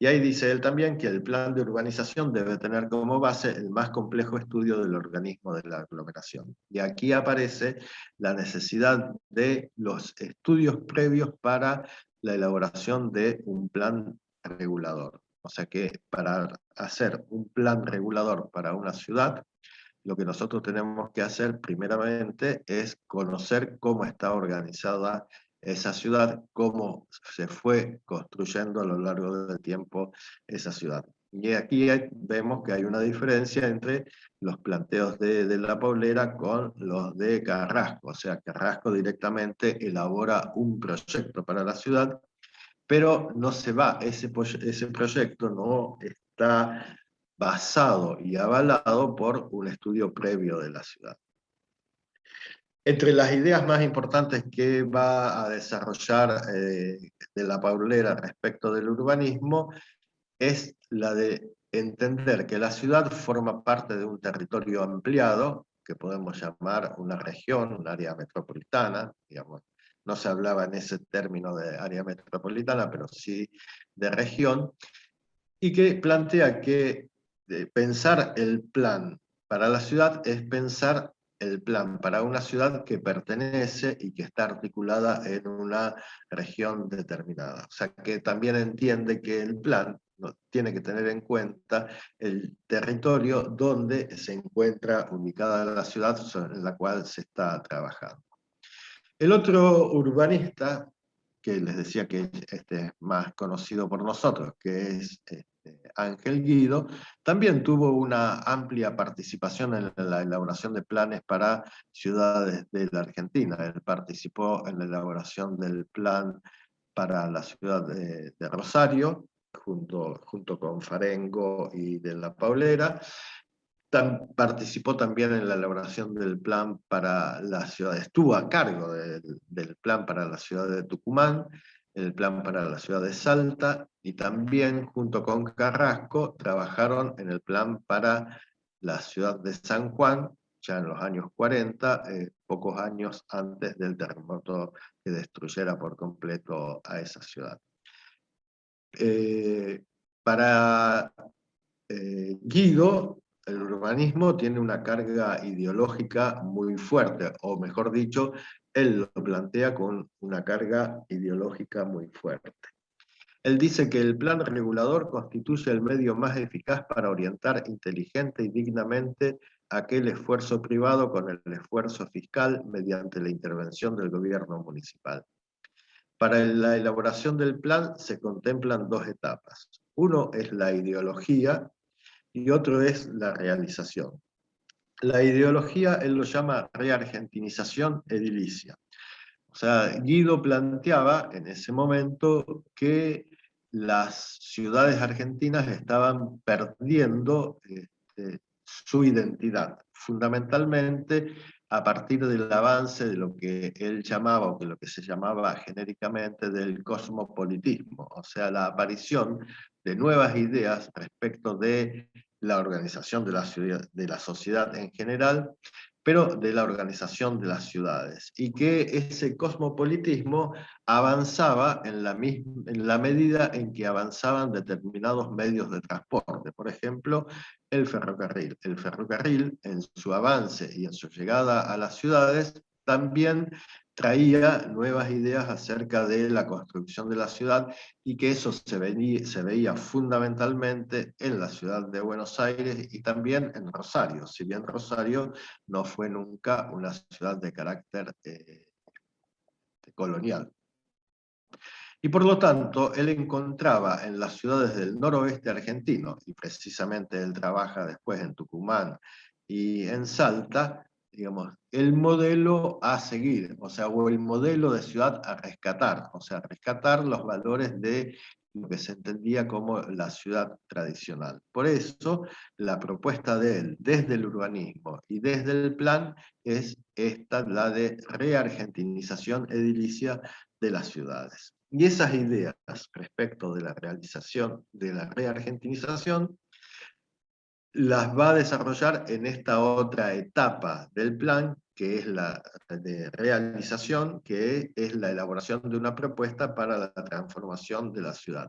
Speaker 1: Y ahí dice él también que el plan de urbanización debe tener como base el más complejo estudio del organismo de la aglomeración. Y aquí aparece la necesidad de los estudios previos para la elaboración de un plan regulador. O sea que para hacer un plan regulador para una ciudad, lo que nosotros tenemos que hacer primeramente es conocer cómo está organizada esa ciudad, cómo se fue construyendo a lo largo del tiempo esa ciudad. Y aquí vemos que hay una diferencia entre los planteos de La Paulera con los de Carrasco. O sea, Carrasco directamente elabora un proyecto para la ciudad, pero no se va, ese proyecto no está basado y avalado por un estudio previo de la ciudad. Entre las ideas más importantes que va a desarrollar de La Paulera respecto del urbanismo es la de entender que la ciudad forma parte de un territorio ampliado, que podemos llamar una región, un área metropolitana, digamos. No se hablaba en ese término de área metropolitana, pero sí de región, y que plantea que pensar el plan para la ciudad es pensar el plan para una ciudad que pertenece y que está articulada en una región determinada. O sea, que también entiende que el plan tiene que tener en cuenta el territorio donde se encuentra ubicada la ciudad en la cual se está trabajando. El otro urbanista, que les decía que este es más conocido por nosotros, que es Ángel Guido, también tuvo una amplia participación en la elaboración de planes para ciudades de la Argentina. Él participó en la elaboración del plan para la ciudad de Rosario, junto con Farengo y de La Paulera. Participó también en la elaboración del plan para la ciudad, estuvo a cargo del plan para la ciudad de Tucumán, el plan para la ciudad de Salta, y también junto con Carrasco trabajaron en el plan para la ciudad de San Juan, ya en los años 40, pocos años antes del terremoto que destruyera por completo a esa ciudad. Para Guido, el urbanismo tiene una carga ideológica muy fuerte, o mejor dicho, él lo plantea con una carga ideológica muy fuerte. Él dice que el plan regulador constituye el medio más eficaz para orientar inteligente y dignamente aquel esfuerzo privado con el esfuerzo fiscal mediante la intervención del gobierno municipal. Para la elaboración del plan se contemplan dos etapas. Uno es la ideología, y otro es la realización. La ideología él lo llama reargentinización edilicia. O sea, Guido planteaba en ese momento que las ciudades argentinas estaban perdiendo su identidad, fundamentalmente a partir del avance de lo que él llamaba, o que lo que se llamaba genéricamente del cosmopolitismo, o sea, la aparición de nuevas ideas respecto de la organización de la sociedad en general, pero de la organización de las ciudades, y que ese cosmopolitismo avanzaba en la medida en que avanzaban determinados medios de transporte. Por ejemplo, el ferrocarril. El ferrocarril, en su avance y en su llegada a las ciudades, también traía nuevas ideas acerca de la construcción de la ciudad, y que eso se veía fundamentalmente en la ciudad de Buenos Aires y también en Rosario, si bien Rosario no fue nunca una ciudad de carácter colonial. Y por lo tanto, él encontraba en las ciudades del noroeste argentino, y precisamente él trabaja después en Tucumán y en Salta, digamos, el modelo a seguir, o sea, o el modelo de ciudad a rescatar, o sea, rescatar los valores de lo que se entendía como la ciudad tradicional. Por eso, la propuesta de él, desde el urbanismo y desde el plan, es esta, la de reargentinización edilicia de las ciudades. Y esas ideas respecto de la realización de la reargentinización las va a desarrollar en esta otra etapa del plan, que es la de realización, que es la elaboración de una propuesta para la transformación de la ciudad.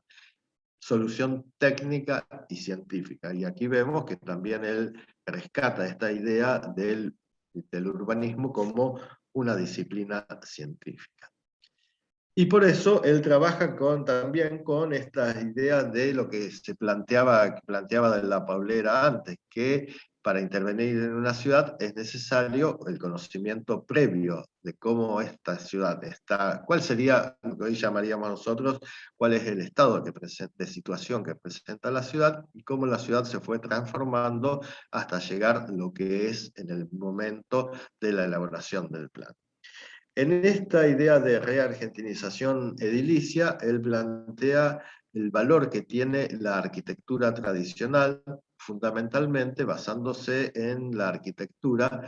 Speaker 1: solución técnica y científica. Y aquí vemos que también él rescata esta idea del urbanismo como una disciplina científica. Y por eso él trabaja también con estas ideas de lo que planteaba de la Paulera antes, que para intervenir en una ciudad es necesario el conocimiento previo de cómo esta ciudad está, cuál sería lo que hoy llamaríamos nosotros, cuál es el estado de situación que presenta la ciudad y cómo la ciudad se fue transformando hasta llegar a lo que es en el momento de la elaboración del plan. En esta idea de reargentinización edilicia, él plantea el valor que tiene la arquitectura tradicional, fundamentalmente basándose en la arquitectura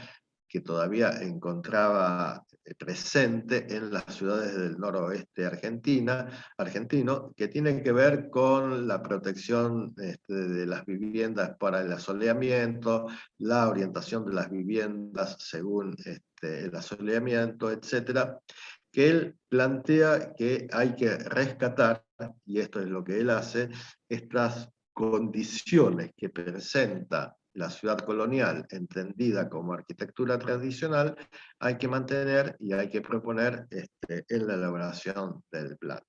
Speaker 1: que todavía encontraba presente en las ciudades del noroeste argentino, que tiene que ver con la protección de las viviendas para el asoleamiento, la orientación de las viviendas según el asoleamiento, etcétera, que él plantea que hay que rescatar, y esto es lo que él hace, estas condiciones que presenta la ciudad colonial, entendida como arquitectura tradicional, hay que mantener y hay que proponer en la elaboración del plan.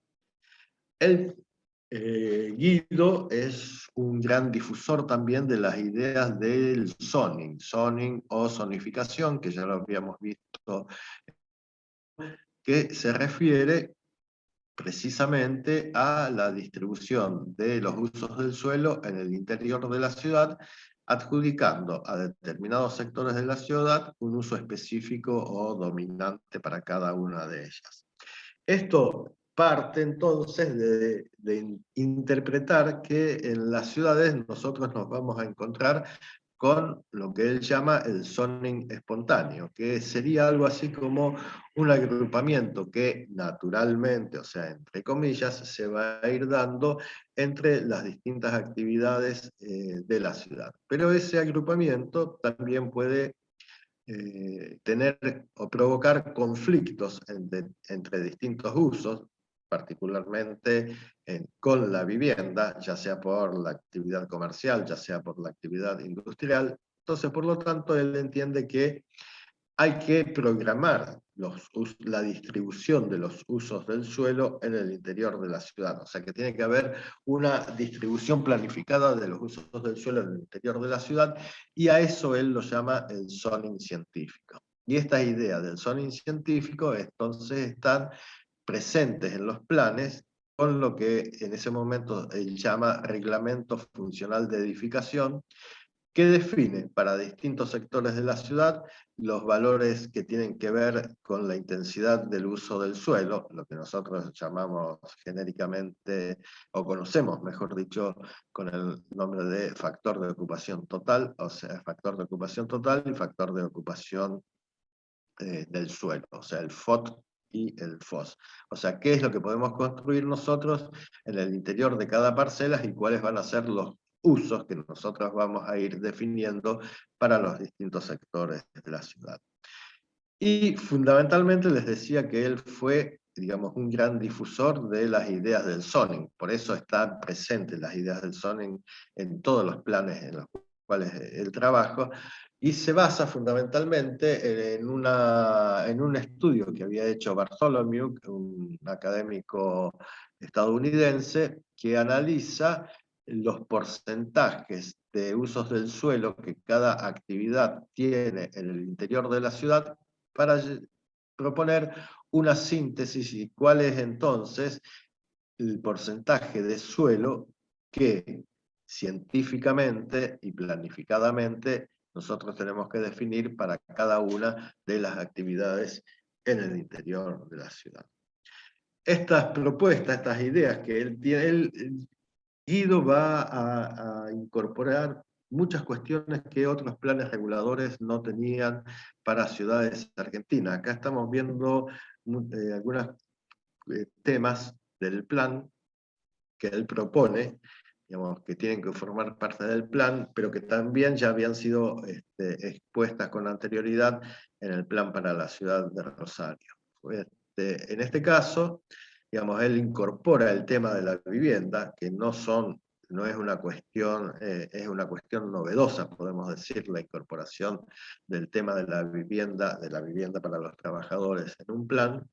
Speaker 1: Guido es un gran difusor también de las ideas del zoning o zonificación, que ya lo habíamos visto, que se refiere precisamente a la distribución de los usos del suelo en el interior de la ciudad, adjudicando a determinados sectores de la ciudad un uso específico o dominante para cada una de ellas. Esto parte entonces de interpretar que en las ciudades nosotros nos vamos a encontrar con lo que él llama el zoning espontáneo, que sería algo así como un agrupamiento que naturalmente, o sea, entre comillas, se va a ir dando entre las distintas actividades de la ciudad. Pero ese agrupamiento también puede tener o provocar conflictos entre distintos usos, particularmente con la vivienda, ya sea por la actividad comercial, ya sea por la actividad industrial. Entonces, por lo tanto, él entiende que hay que programar la distribución de los usos del suelo en el interior de la ciudad. O sea que tiene que haber una distribución planificada de los usos del suelo en el interior de la ciudad, y a eso él lo llama el zoning científico. Y estas ideas del zoning científico entonces están presentes en los planes con lo que en ese momento él llama reglamento funcional de edificación, que define para distintos sectores de la ciudad los valores que tienen que ver con la intensidad del uso del suelo, lo que nosotros llamamos genéricamente, o conocemos, mejor dicho, con el nombre de factor de ocupación total, o sea, factor de ocupación total y factor de ocupación del suelo, o sea, el FOT y el FOS. O sea, ¿qué es lo que podemos construir nosotros en el interior de cada parcela y cuáles van a ser los usos que nosotros vamos a ir definiendo para los distintos sectores de la ciudad? Y fundamentalmente les decía que él fue, digamos, un gran difusor de las ideas del zoning. Por eso están presentes las ideas del zoning en todos los planes en los cuales él trabaja, y se basa fundamentalmente en un estudio que había hecho Bartholomew, un académico estadounidense, que analiza los porcentajes de usos del suelo que cada actividad tiene en el interior de la ciudad, para proponer una síntesis y cuál es entonces el porcentaje de suelo que científicamente y planificadamente nosotros tenemos que definir para cada una de las actividades en el interior de la ciudad. Estas propuestas, estas ideas que él tiene, Guido va a incorporar muchas cuestiones que otros planes reguladores no tenían para ciudades argentinas. Acá estamos viendo algunos temas del plan que él propone, digamos, que tienen que formar parte del plan, pero que también ya habían sido expuestas con anterioridad en el plan para la ciudad de Rosario. En este caso, digamos, él incorpora el tema de la vivienda, que no es una cuestión novedosa, podemos decir, la incorporación del tema de la vivienda para los trabajadores en un plan,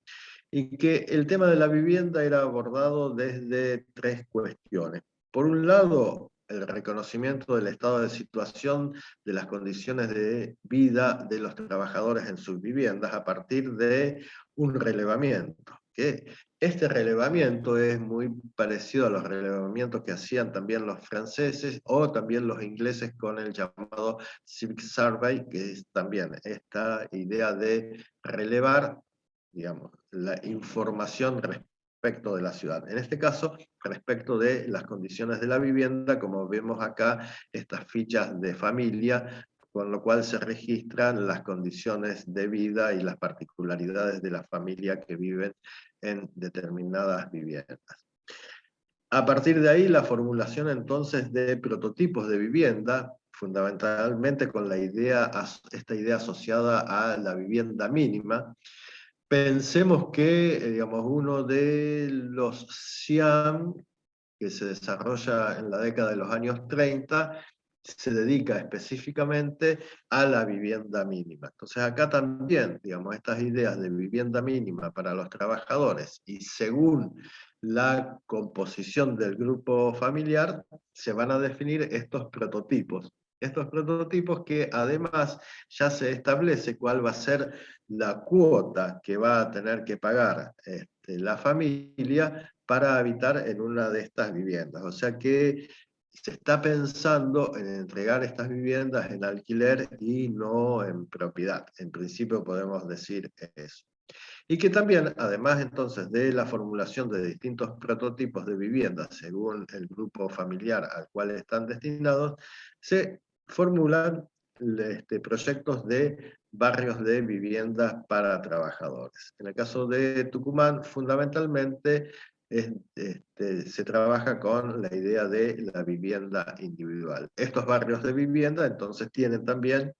Speaker 1: y que el tema de la vivienda era abordado desde tres cuestiones. Por un lado, el reconocimiento del estado de situación de las condiciones de vida de los trabajadores en sus viviendas a partir de un relevamiento, que este relevamiento es muy parecido a los relevamientos que hacían también los franceses o también los ingleses con el llamado Civic Survey, que es también esta idea de relevar, digamos, la información respecto de la ciudad. En este caso, respecto de las condiciones de la vivienda, como vemos acá, estas fichas de familia, con lo cual se registran las condiciones de vida y las particularidades de la familia que viven en determinadas viviendas. A partir de ahí, la formulación entonces de prototipos de vivienda, fundamentalmente con esta idea asociada a la vivienda mínima. Pensemos que, digamos, uno de los CIAM, que se desarrolla en la década de los años 30, se dedica específicamente a la vivienda mínima. Entonces acá también, digamos, estas ideas de vivienda mínima para los trabajadores y según la composición del grupo familiar, se van a definir estos prototipos. Estos prototipos que además ya se establece cuál va a ser la cuota que va a tener que pagar la familia para habitar en una de estas viviendas. O sea que se está pensando en entregar estas viviendas en alquiler y no en propiedad. En principio podemos decir eso. Y que también, además entonces de la formulación de distintos prototipos de viviendas según el grupo familiar al cual están destinados, se formulan proyectos de barrios de viviendas para trabajadores. En el caso de Tucumán, fundamentalmente se trabaja con la idea de la vivienda individual. Estos barrios de vivienda entonces tienen también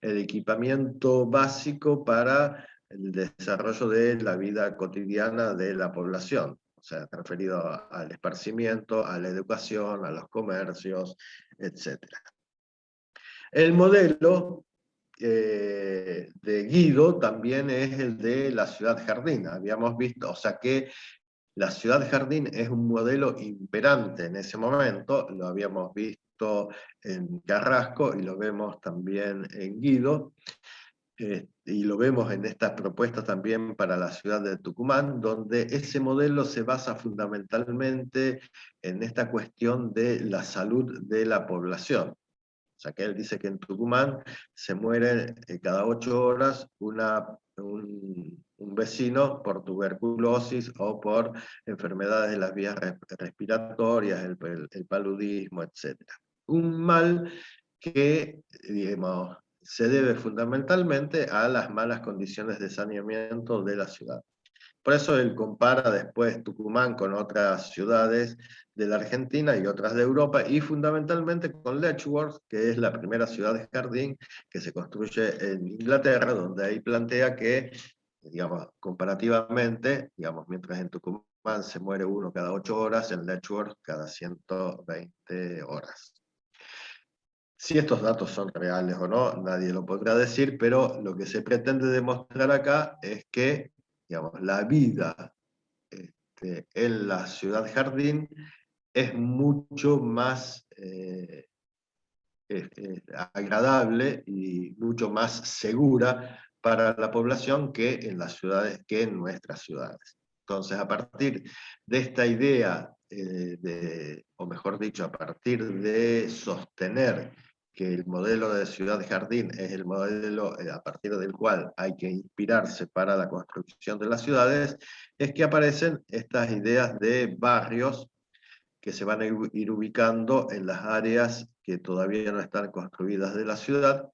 Speaker 1: el equipamiento básico para el desarrollo de la vida cotidiana de la población, o sea, referido al esparcimiento, a la educación, a los comercios, etc. El modelo de Guido también es el de la ciudad jardín. Habíamos visto, o sea que la ciudad jardín es un modelo imperante en ese momento, lo habíamos visto en Carrasco y lo vemos también en Guido, y lo vemos en estas propuestas también para la ciudad de Tucumán, donde ese modelo se basa fundamentalmente en esta cuestión de la salud de la población. O sea, que él dice que en Tucumán se muere cada 8 horas un vecino por tuberculosis o por enfermedades de las vías respiratorias, el paludismo, etc. Un mal que, digamos, se debe fundamentalmente a las malas condiciones de saneamiento de la ciudad. Por eso él compara después Tucumán con otras ciudades de la Argentina y otras de Europa, y fundamentalmente con Letchworth, que es la primera ciudad de jardín que se construye en Inglaterra, donde ahí plantea que, digamos, comparativamente, digamos, mientras en Tucumán se muere uno cada 8 horas, en Letchworth cada 120 horas. Si estos datos son reales o no, nadie lo podrá decir, pero lo que se pretende demostrar acá es que, digamos, la vida en la ciudad jardín es mucho más agradable y mucho más segura para la población que en las ciudades, que en nuestras ciudades. Entonces, a partir de esta idea, o mejor dicho, a partir de sostener que el modelo de ciudad jardín es el modelo a partir del cual hay que inspirarse para la construcción de las ciudades, es que aparecen estas ideas de barrios que se van a ir ubicando en las áreas que todavía no están construidas de la ciudad,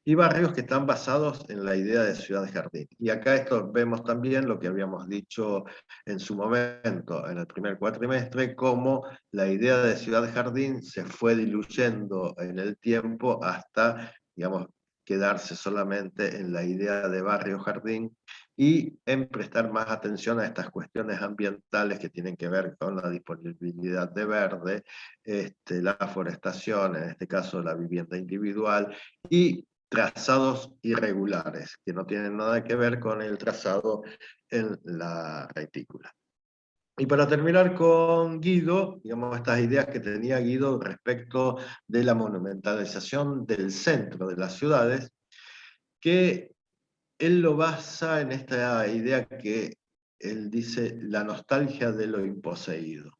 Speaker 1: y barrios que están basados en la idea de ciudad-jardín. Y acá esto vemos también lo que habíamos dicho en su momento, en el primer cuatrimestre, cómo la idea de ciudad-jardín se fue diluyendo en el tiempo hasta, digamos, quedarse solamente en la idea de barrio-jardín y en prestar más atención a estas cuestiones ambientales que tienen que ver con la disponibilidad de verde, la forestación, en este caso la vivienda individual, y trazados irregulares, que no tienen nada que ver con el trazado en la retícula. Y para terminar con Guido, digamos, estas ideas que tenía Guido respecto de la monumentalización del centro de las ciudades, que él lo basa en esta idea que él dice la nostalgia de lo imposeído.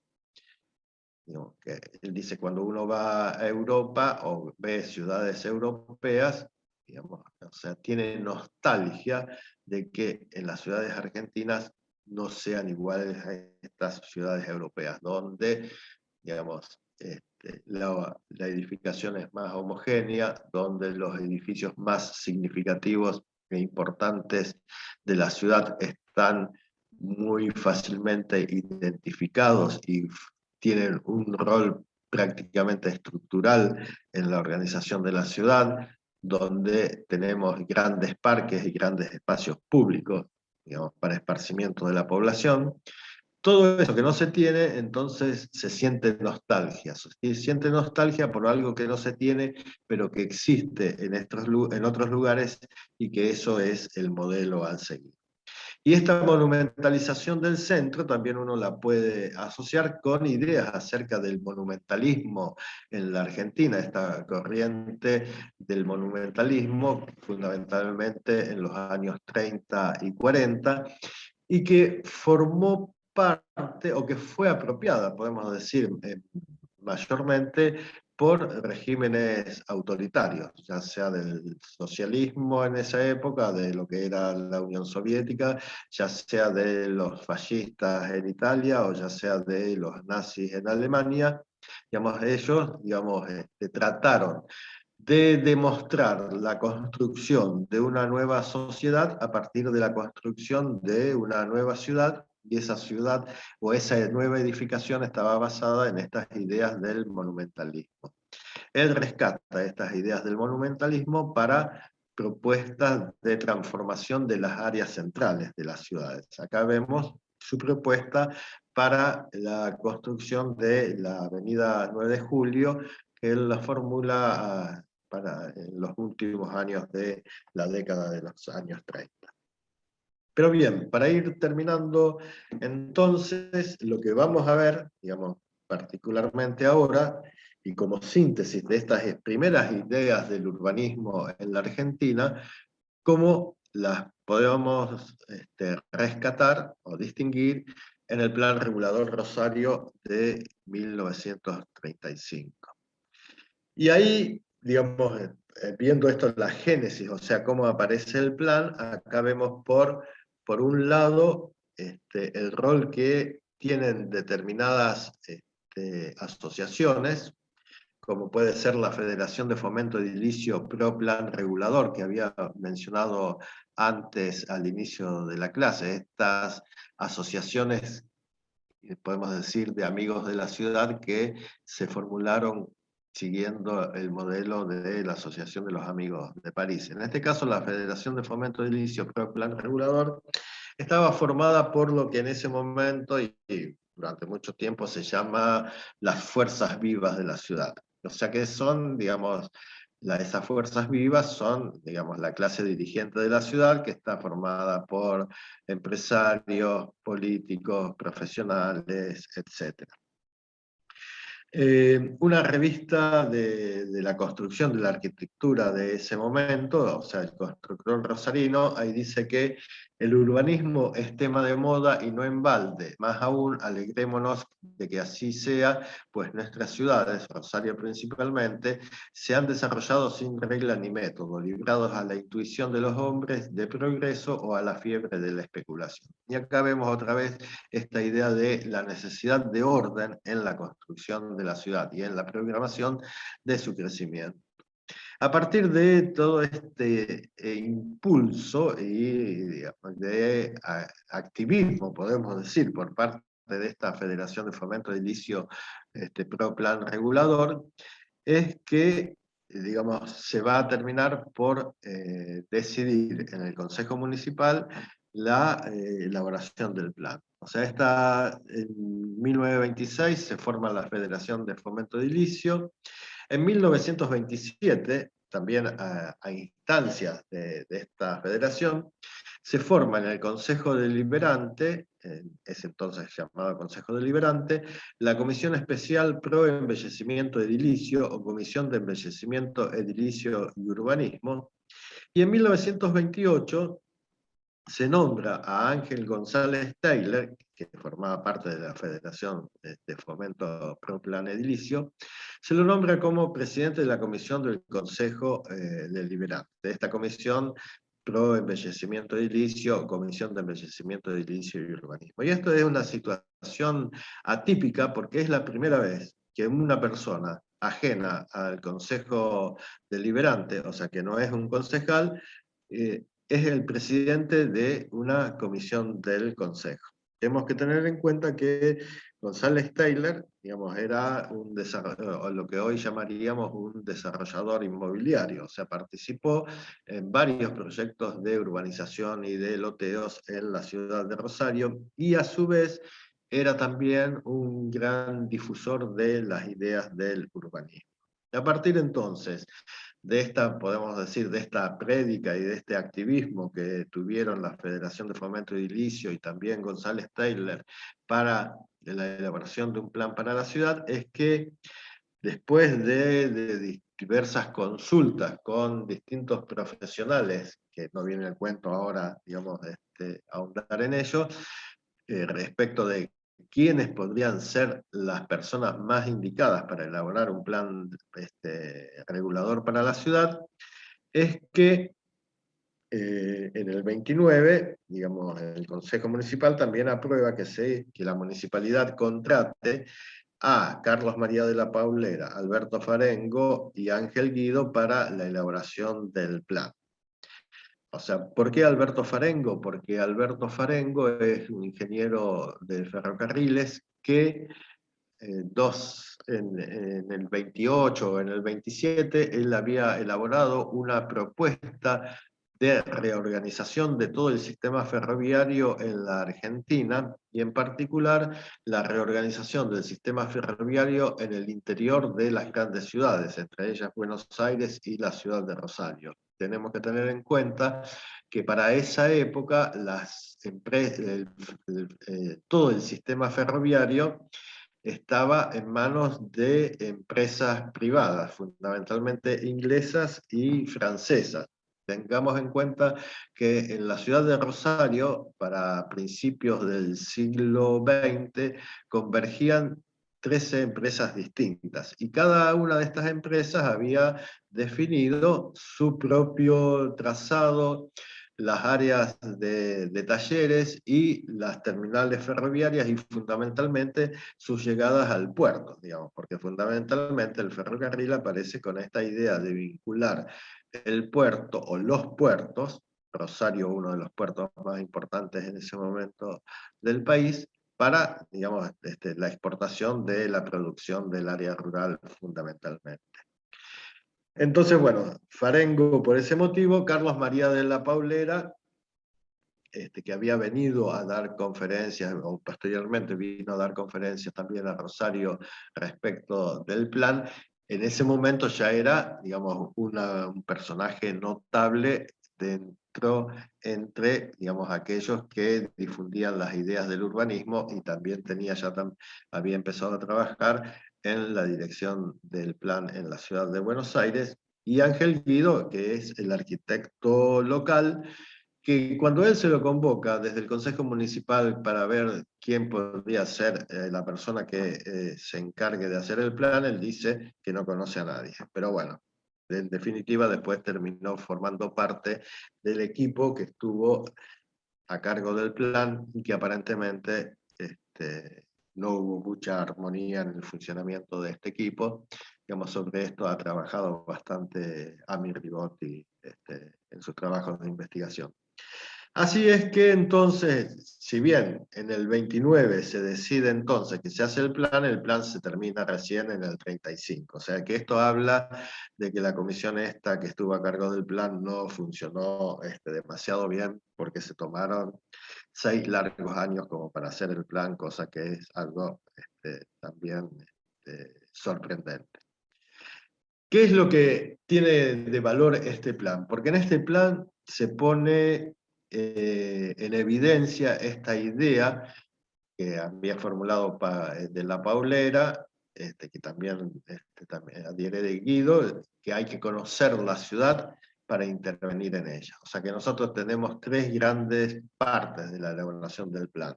Speaker 1: Digamos, que él dice cuando uno va a Europa o ve ciudades europeas, digamos, o sea, tiene nostalgia de que en las ciudades argentinas no sean iguales a estas ciudades europeas, donde, digamos, la edificación es más homogénea, donde los edificios más significativos e importantes de la ciudad están muy fácilmente identificados y tienen un rol prácticamente estructural en la organización de la ciudad, donde tenemos grandes parques y grandes espacios públicos, digamos, para esparcimiento de la población. Todo eso que no se tiene, entonces se siente nostalgia. Se siente nostalgia por algo que no se tiene, pero que existe en otros lugares, y que eso es el modelo a seguir. Y esta monumentalización del centro también uno la puede asociar con ideas acerca del monumentalismo en la Argentina, esta corriente del monumentalismo fundamentalmente en los años 30 y 40, y que formó parte, o que fue apropiada, podemos decir, mayormente por regímenes autoritarios, ya sea del socialismo en esa época, de lo que era la Unión Soviética, ya sea de los fascistas en Italia, o ya sea de los nazis en Alemania. Digamos, ellos, digamos, trataron de demostrar la construcción de una nueva sociedad a partir de la construcción de una nueva ciudad, y esa ciudad o esa nueva edificación estaba basada en estas ideas del monumentalismo. Él rescata estas ideas del monumentalismo para propuestas de transformación de las áreas centrales de las ciudades. Acá vemos su propuesta para la construcción de la avenida 9 de Julio, que él la formula para en los últimos años de la década de los años 30. Pero bien, para ir terminando, entonces, lo que vamos a ver, digamos, particularmente ahora, y como síntesis de estas primeras ideas del urbanismo en la Argentina, cómo las podemos rescatar o distinguir en el Plan Regulador Rosario de 1935. Y ahí, digamos, viendo esto, la génesis, o sea, cómo aparece el plan, acá vemos por un lado el rol que tienen determinadas asociaciones, como puede ser la Federación de Fomento Edilicio Pro Plan Regulador, que había mencionado antes al inicio de la clase. Estas asociaciones, podemos decir, de amigos de la ciudad, que se formularon siguiendo el modelo de la Asociación de los Amigos de París. En este caso, la Federación de Fomento Edilicio Pro Plan Regulador estaba formada por lo que en ese momento y durante mucho tiempo se llama las fuerzas vivas de la ciudad. O sea que son, digamos, esas fuerzas vivas son, digamos, la clase dirigente de la ciudad, que está formada por empresarios, políticos, profesionales, etc. Una revista de la construcción, de la arquitectura de ese momento, o sea, el constructor rosarino, ahí dice que el urbanismo es tema de moda y no en balde. Más aún, alegrémonos de que así sea, pues nuestras ciudades, Rosario principalmente, se han desarrollado sin regla ni método, librados a la intuición de los hombres de progreso o a la fiebre de la especulación. Y acá vemos otra vez esta idea de la necesidad de orden en la construcción de la ciudad y en la programación de su crecimiento. A partir de todo este impulso y de activismo, podemos decir, por parte de esta Federación de Fomento Edilicio Pro Plan Regulador, es que digamos, se va a terminar por decidir en el Consejo Municipal la elaboración del plan. O sea, en 1926 se forma la Federación de Fomento Edilicio. En 1927, también a instancias de esta federación, se forma en el Consejo Deliberante, ese entonces llamado Consejo Deliberante, la Comisión Especial Pro Embellecimiento Edilicio o Comisión de Embellecimiento Edilicio y Urbanismo, y en 1928 se nombra a Ángel González Taylor, que formaba parte de la Federación de Fomento Pro Plan Edilicio, se lo nombra como presidente de la comisión del Consejo Deliberante, de esta comisión Pro Embellecimiento Edilicio, Comisión de Embellecimiento Edilicio y Urbanismo. Y esto es una situación atípica porque es la primera vez que una persona ajena al Consejo Deliberante, o sea que no es un concejal, es el presidente de una comisión del Consejo. Tenemos que tener en cuenta que González Taylor, digamos, era o lo que hoy llamaríamos un desarrollador inmobiliario, o sea, participó en varios proyectos de urbanización y de loteos en la ciudad de Rosario, y a su vez era también un gran difusor de las ideas del urbanismo. A partir entonces de esta, podemos decir, de esta prédica y de este activismo que tuvieron la Federación de Fomento Edilicio y también González Taylor para la elaboración de un plan para la ciudad, es que después de diversas consultas con distintos profesionales, que no viene el cuento ahora, digamos, ahondar en ello, respecto de quiénes podrían ser las personas más indicadas para elaborar un plan regulador para la ciudad, es que en el 29, digamos, el Consejo Municipal también aprueba que la municipalidad contrate a Carlos María de la Paulera, Alberto Farengo y Ángel Guido para la elaboración del plan. O sea, ¿por qué Alberto Farengo? Porque Alberto Farengo es un ingeniero de ferrocarriles que en el 28 o en el 27, él había elaborado una propuesta de reorganización de todo el sistema ferroviario en la Argentina, y en particular la reorganización del sistema ferroviario en el interior de las grandes ciudades, entre ellas Buenos Aires y la ciudad de Rosario. Tenemos que tener en cuenta que para esa época todo el sistema ferroviario estaba en manos de empresas privadas, fundamentalmente inglesas y francesas. Tengamos en cuenta que en la ciudad de Rosario, para principios del siglo XX, convergían 13 empresas distintas, y cada una de estas empresas había definido su propio trazado, las áreas de talleres y las terminales ferroviarias, y fundamentalmente sus llegadas al puerto, digamos, porque fundamentalmente el ferrocarril aparece con esta idea de vincular el puerto o los puertos, Rosario, uno de los puertos más importantes en ese momento del país, para, digamos, la exportación de la producción del área rural fundamentalmente. Entonces, bueno, Farengo por ese motivo, Carlos María de la Paulera, que había venido a dar conferencias, o posteriormente vino a dar conferencias también a Rosario respecto del plan, en ese momento ya era, digamos, un personaje notable entre, digamos, aquellos que difundían las ideas del urbanismo, y también había empezado a trabajar en la dirección del plan en la ciudad de Buenos Aires, y Ángel Guido, que es el arquitecto local, que cuando él se lo convoca desde el Consejo Municipal para ver quién podría ser la persona que se encargue de hacer el plan, él dice que no conoce a nadie. Pero bueno, en definitiva después terminó formando parte del equipo que estuvo a cargo del plan, y que aparentemente no hubo mucha armonía en el funcionamiento de este equipo. Digamos, sobre esto ha trabajado bastante Amir Ribotti en sus trabajos de investigación. Así es que entonces, si bien en el 29 se decide entonces que se hace el plan se termina recién en el 35. O sea que esto habla de que la comisión esta que estuvo a cargo del plan no funcionó demasiado bien, porque se tomaron 6 largos años como para hacer el plan, cosa que es algo también sorprendente. ¿Qué es lo que tiene de valor este plan? Porque en este plan se pone en evidencia esta idea que había formulado de la Paulera, que también adhiere de Guido, que hay que conocer la ciudad para intervenir en ella. O sea que nosotros tenemos 3 grandes partes de la elaboración del plan.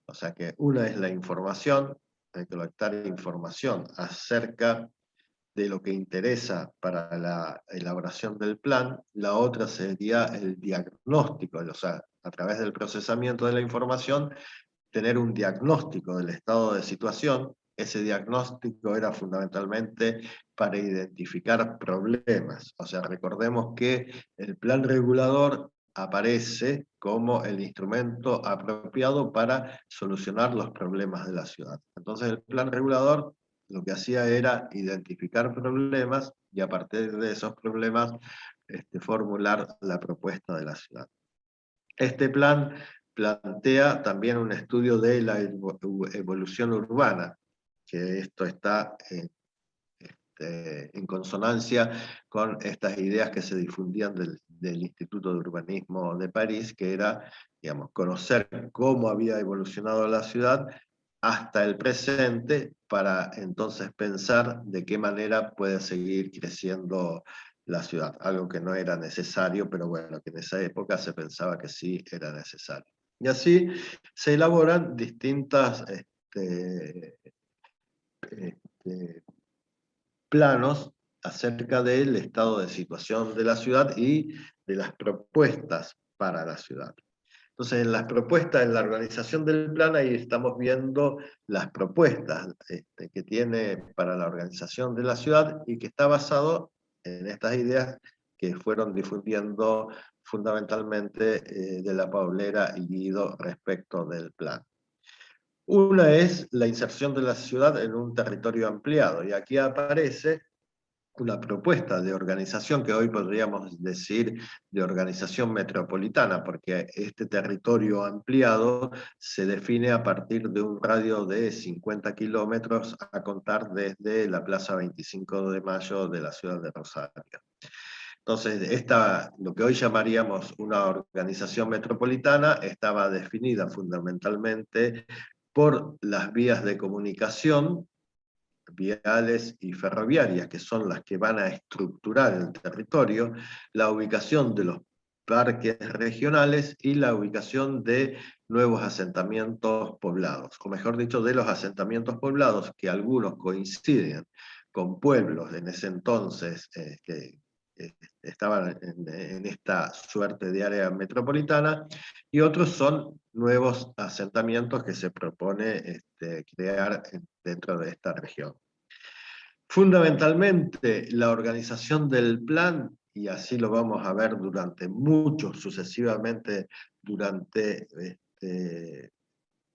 Speaker 1: O sea que una es la información, hay que colectar información acerca de lo que interesa para la elaboración del plan. La otra sería el diagnóstico, o sea, a través del procesamiento de la información, tener un diagnóstico del estado de situación. Ese diagnóstico era fundamentalmente para identificar problemas. O sea, recordemos que el plan regulador aparece como el instrumento apropiado para solucionar los problemas de la ciudad. Entonces el plan regulador lo que hacía era identificar problemas y a partir de esos problemas formular la propuesta de la ciudad. Este plan plantea también un estudio de la evolución urbana, que esto está en consonancia con estas ideas que se difundían del Instituto de Urbanismo de París, que era, digamos, conocer cómo había evolucionado la ciudad hasta el presente, para entonces pensar de qué manera puede seguir creciendo la ciudad, algo que no era necesario, pero bueno, que en esa época se pensaba que sí era necesario. Y así se elaboran distintas este, planos acerca del estado de situación de la ciudad y de las propuestas para la ciudad. Entonces, en las propuestas, en la organización del plan, ahí estamos viendo las propuestas que tiene para la organización de la ciudad y que está basado en estas ideas que fueron difundiendo fundamentalmente de la Paulera y Guido respecto del plan. Una es la inserción de la ciudad en un territorio ampliado, y aquí aparece una propuesta de organización que hoy podríamos decir de organización metropolitana, porque este territorio ampliado se define a partir de un radio de 50 kilómetros a contar desde la Plaza 25 de Mayo de la ciudad de Rosario. Entonces, lo que hoy llamaríamos una organización metropolitana estaba definida fundamentalmente por las vías de comunicación viales y ferroviarias, que son las que van a estructurar el territorio, la ubicación de los parques regionales y la ubicación de nuevos asentamientos poblados, o mejor dicho, de los asentamientos poblados, que algunos coinciden con pueblos en ese entonces que estaban en esta suerte de área metropolitana, y otros son nuevos asentamientos que se propone crear dentro de esta región. Fundamentalmente, la organización del plan, y así lo vamos a ver sucesivamente, durante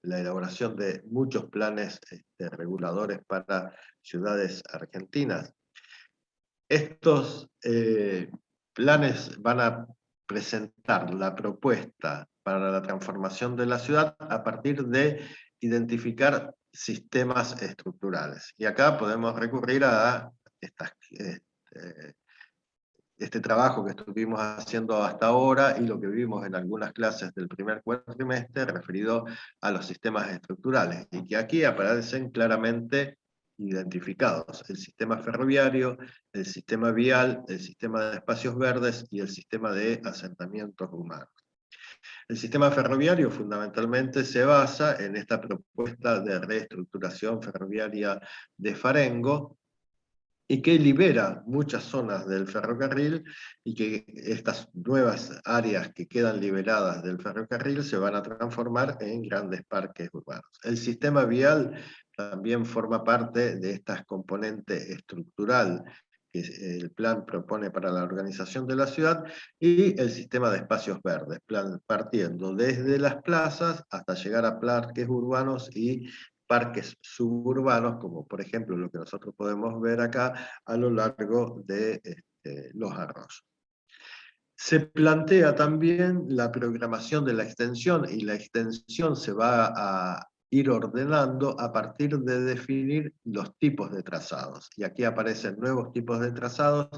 Speaker 1: la elaboración de muchos planes reguladores para ciudades argentinas. Estos planes van a presentar la propuesta para la transformación de la ciudad a partir de identificar sistemas estructurales. Y acá podemos recurrir a este trabajo que estuvimos haciendo hasta ahora y lo que vimos en algunas clases del primer cuatrimestre referido a los sistemas estructurales, y que aquí aparecen claramente identificados: el sistema ferroviario, el sistema vial, el sistema de espacios verdes y el sistema de asentamientos humanos. El sistema ferroviario fundamentalmente se basa en esta propuesta de reestructuración ferroviaria de Farengo, y que libera muchas zonas del ferrocarril, y que estas nuevas áreas que quedan liberadas del ferrocarril se van a transformar en grandes parques urbanos. El sistema vial también forma parte de esta componente estructural que el plan propone para la organización de la ciudad, y el sistema de espacios verdes, partiendo desde las plazas hasta llegar a parques urbanos y parques suburbanos, como por ejemplo lo que nosotros podemos ver acá a lo largo de los arroyos. Se plantea también la programación de la extensión, y la extensión se va a ir ordenando a partir de definir los tipos de trazados. Y aquí aparecen nuevos tipos de trazados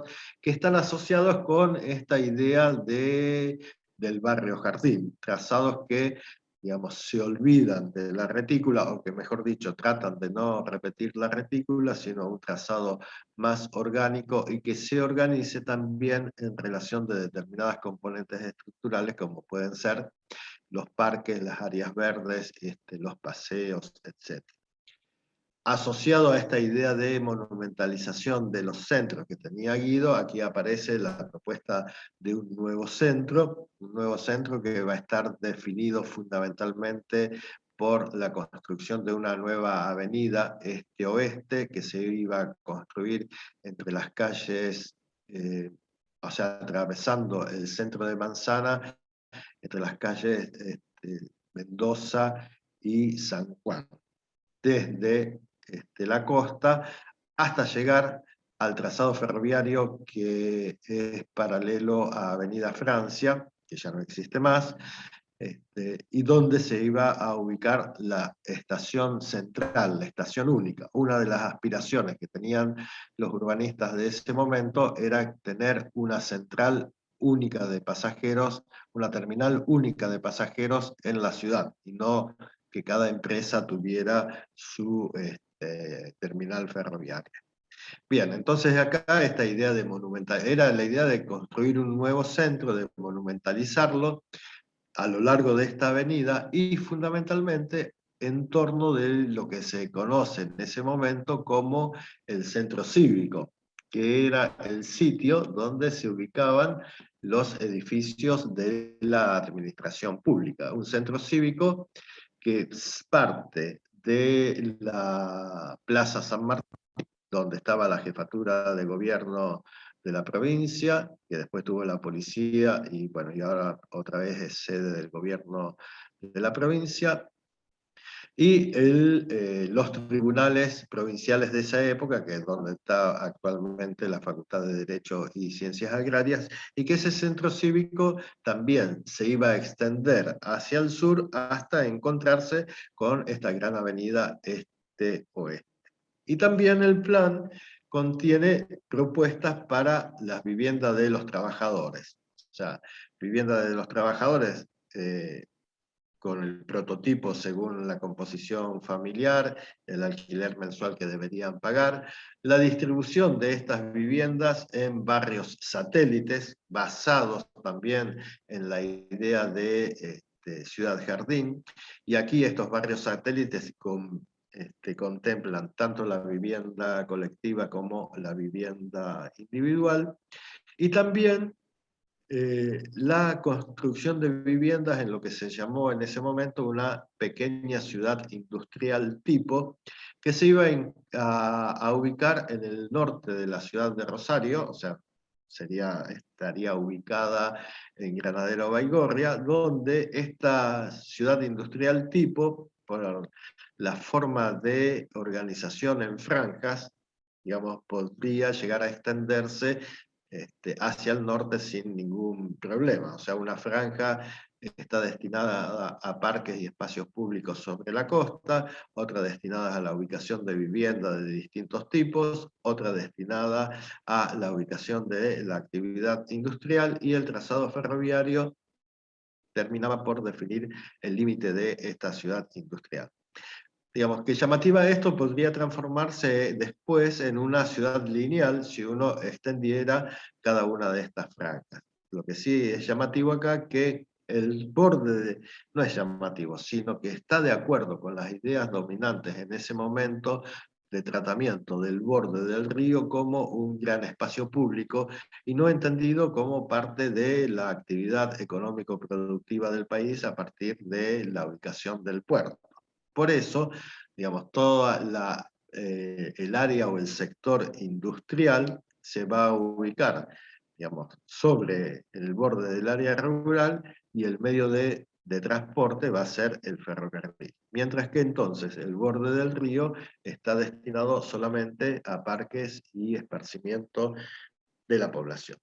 Speaker 1: que están asociados con esta idea del barrio jardín, trazados que, digamos, se olvidan de la retícula, o que mejor dicho, tratan de no repetir la retícula, sino un trazado más orgánico y que se organice también en relación de determinadas componentes estructurales, como pueden ser los parques, las áreas verdes, los paseos, etc. Asociado a esta idea de monumentalización de los centros que tenía Guido, aquí aparece la propuesta de un nuevo centro que va a estar definido fundamentalmente por la construcción de una nueva avenida este-oeste que se iba a construir entre las calles, o sea, atravesando el centro de Manzana, entre las calles Mendoza y San Juan, desde la costa hasta llegar al trazado ferroviario que es paralelo a Avenida Francia, que ya no existe más, y donde se iba a ubicar la estación central, la estación única. Una de las aspiraciones que tenían los urbanistas de ese momento era tener una central única de pasajeros, una terminal única de pasajeros en la ciudad, y no que cada empresa tuviera su terminal ferroviaria. Bien, entonces acá esta idea de monumental, era la idea de construir un nuevo centro, de monumentalizarlo a lo largo de esta avenida, y fundamentalmente en torno de lo que se conoce en ese momento como el centro cívico, que era el sitio donde se ubicaban los edificios de la administración pública. Un centro cívico que parte de la Plaza San Martín, donde estaba la jefatura de gobierno de la provincia, que después tuvo la policía, y bueno, y ahora otra vez es sede del gobierno de la provincia, y los tribunales provinciales de esa época, que es donde está actualmente la Facultad de Derecho y Ciencias Agrarias, y que ese centro cívico también se iba a extender hacia el sur hasta encontrarse con esta gran avenida este-oeste. Y también el plan contiene propuestas para las viviendas de los trabajadores. O sea, viviendas de los trabajadores con el prototipo según la composición familiar, el alquiler mensual que deberían pagar, la distribución de estas viviendas en barrios satélites, basados también en la idea de Ciudad Jardín, y aquí estos barrios satélites contemplan tanto la vivienda colectiva como la vivienda individual, y también la construcción de viviendas en lo que se llamó en ese momento una pequeña ciudad industrial tipo, que se iba a ubicar en el norte de la ciudad de Rosario, o sea, estaría ubicada en Granadero Baigorria, donde esta ciudad industrial tipo, por la forma de organización en franjas, digamos, podría llegar a extenderse hacia el norte sin ningún problema. O sea, una franja está destinada a parques y espacios públicos sobre la costa, otra destinada a la ubicación de viviendas de distintos tipos, otra destinada a la ubicación de la actividad industrial, y el trazado ferroviario terminaba por definir el límite de esta ciudad industrial. Digamos que llamativa esto podría transformarse después en una ciudad lineal si uno extendiera cada una de estas franjas. Lo que sí es llamativo acá, que el borde no es llamativo, sino que está de acuerdo con las ideas dominantes en ese momento de tratamiento del borde del río como un gran espacio público, y no entendido como parte de la actividad económico-productiva del país a partir de la ubicación del puerto. Por eso, digamos, el área o el sector industrial se va a ubicar, digamos, sobre el borde del área rural, y el medio de transporte va a ser el ferrocarril. Mientras que entonces el borde del río está destinado solamente a parques y esparcimiento de la población.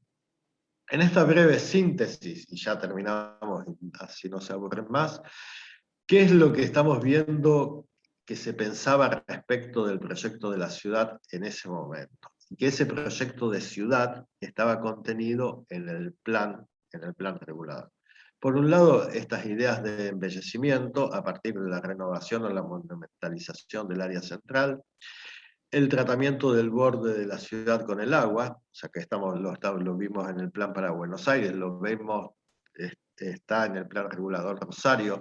Speaker 1: En esta breve síntesis, y ya terminamos, así no se aburren más, ¿qué es lo que estamos viendo que se pensaba respecto del proyecto de la ciudad en ese momento? Y que ese proyecto de ciudad estaba contenido en el plan regulador. Por un lado, estas ideas de embellecimiento a partir de la renovación o la monumentalización del área central, el tratamiento del borde de la ciudad con el agua, o sea que lo vimos en el plan para Buenos Aires, lo vemos, está en el plan regulador Rosario,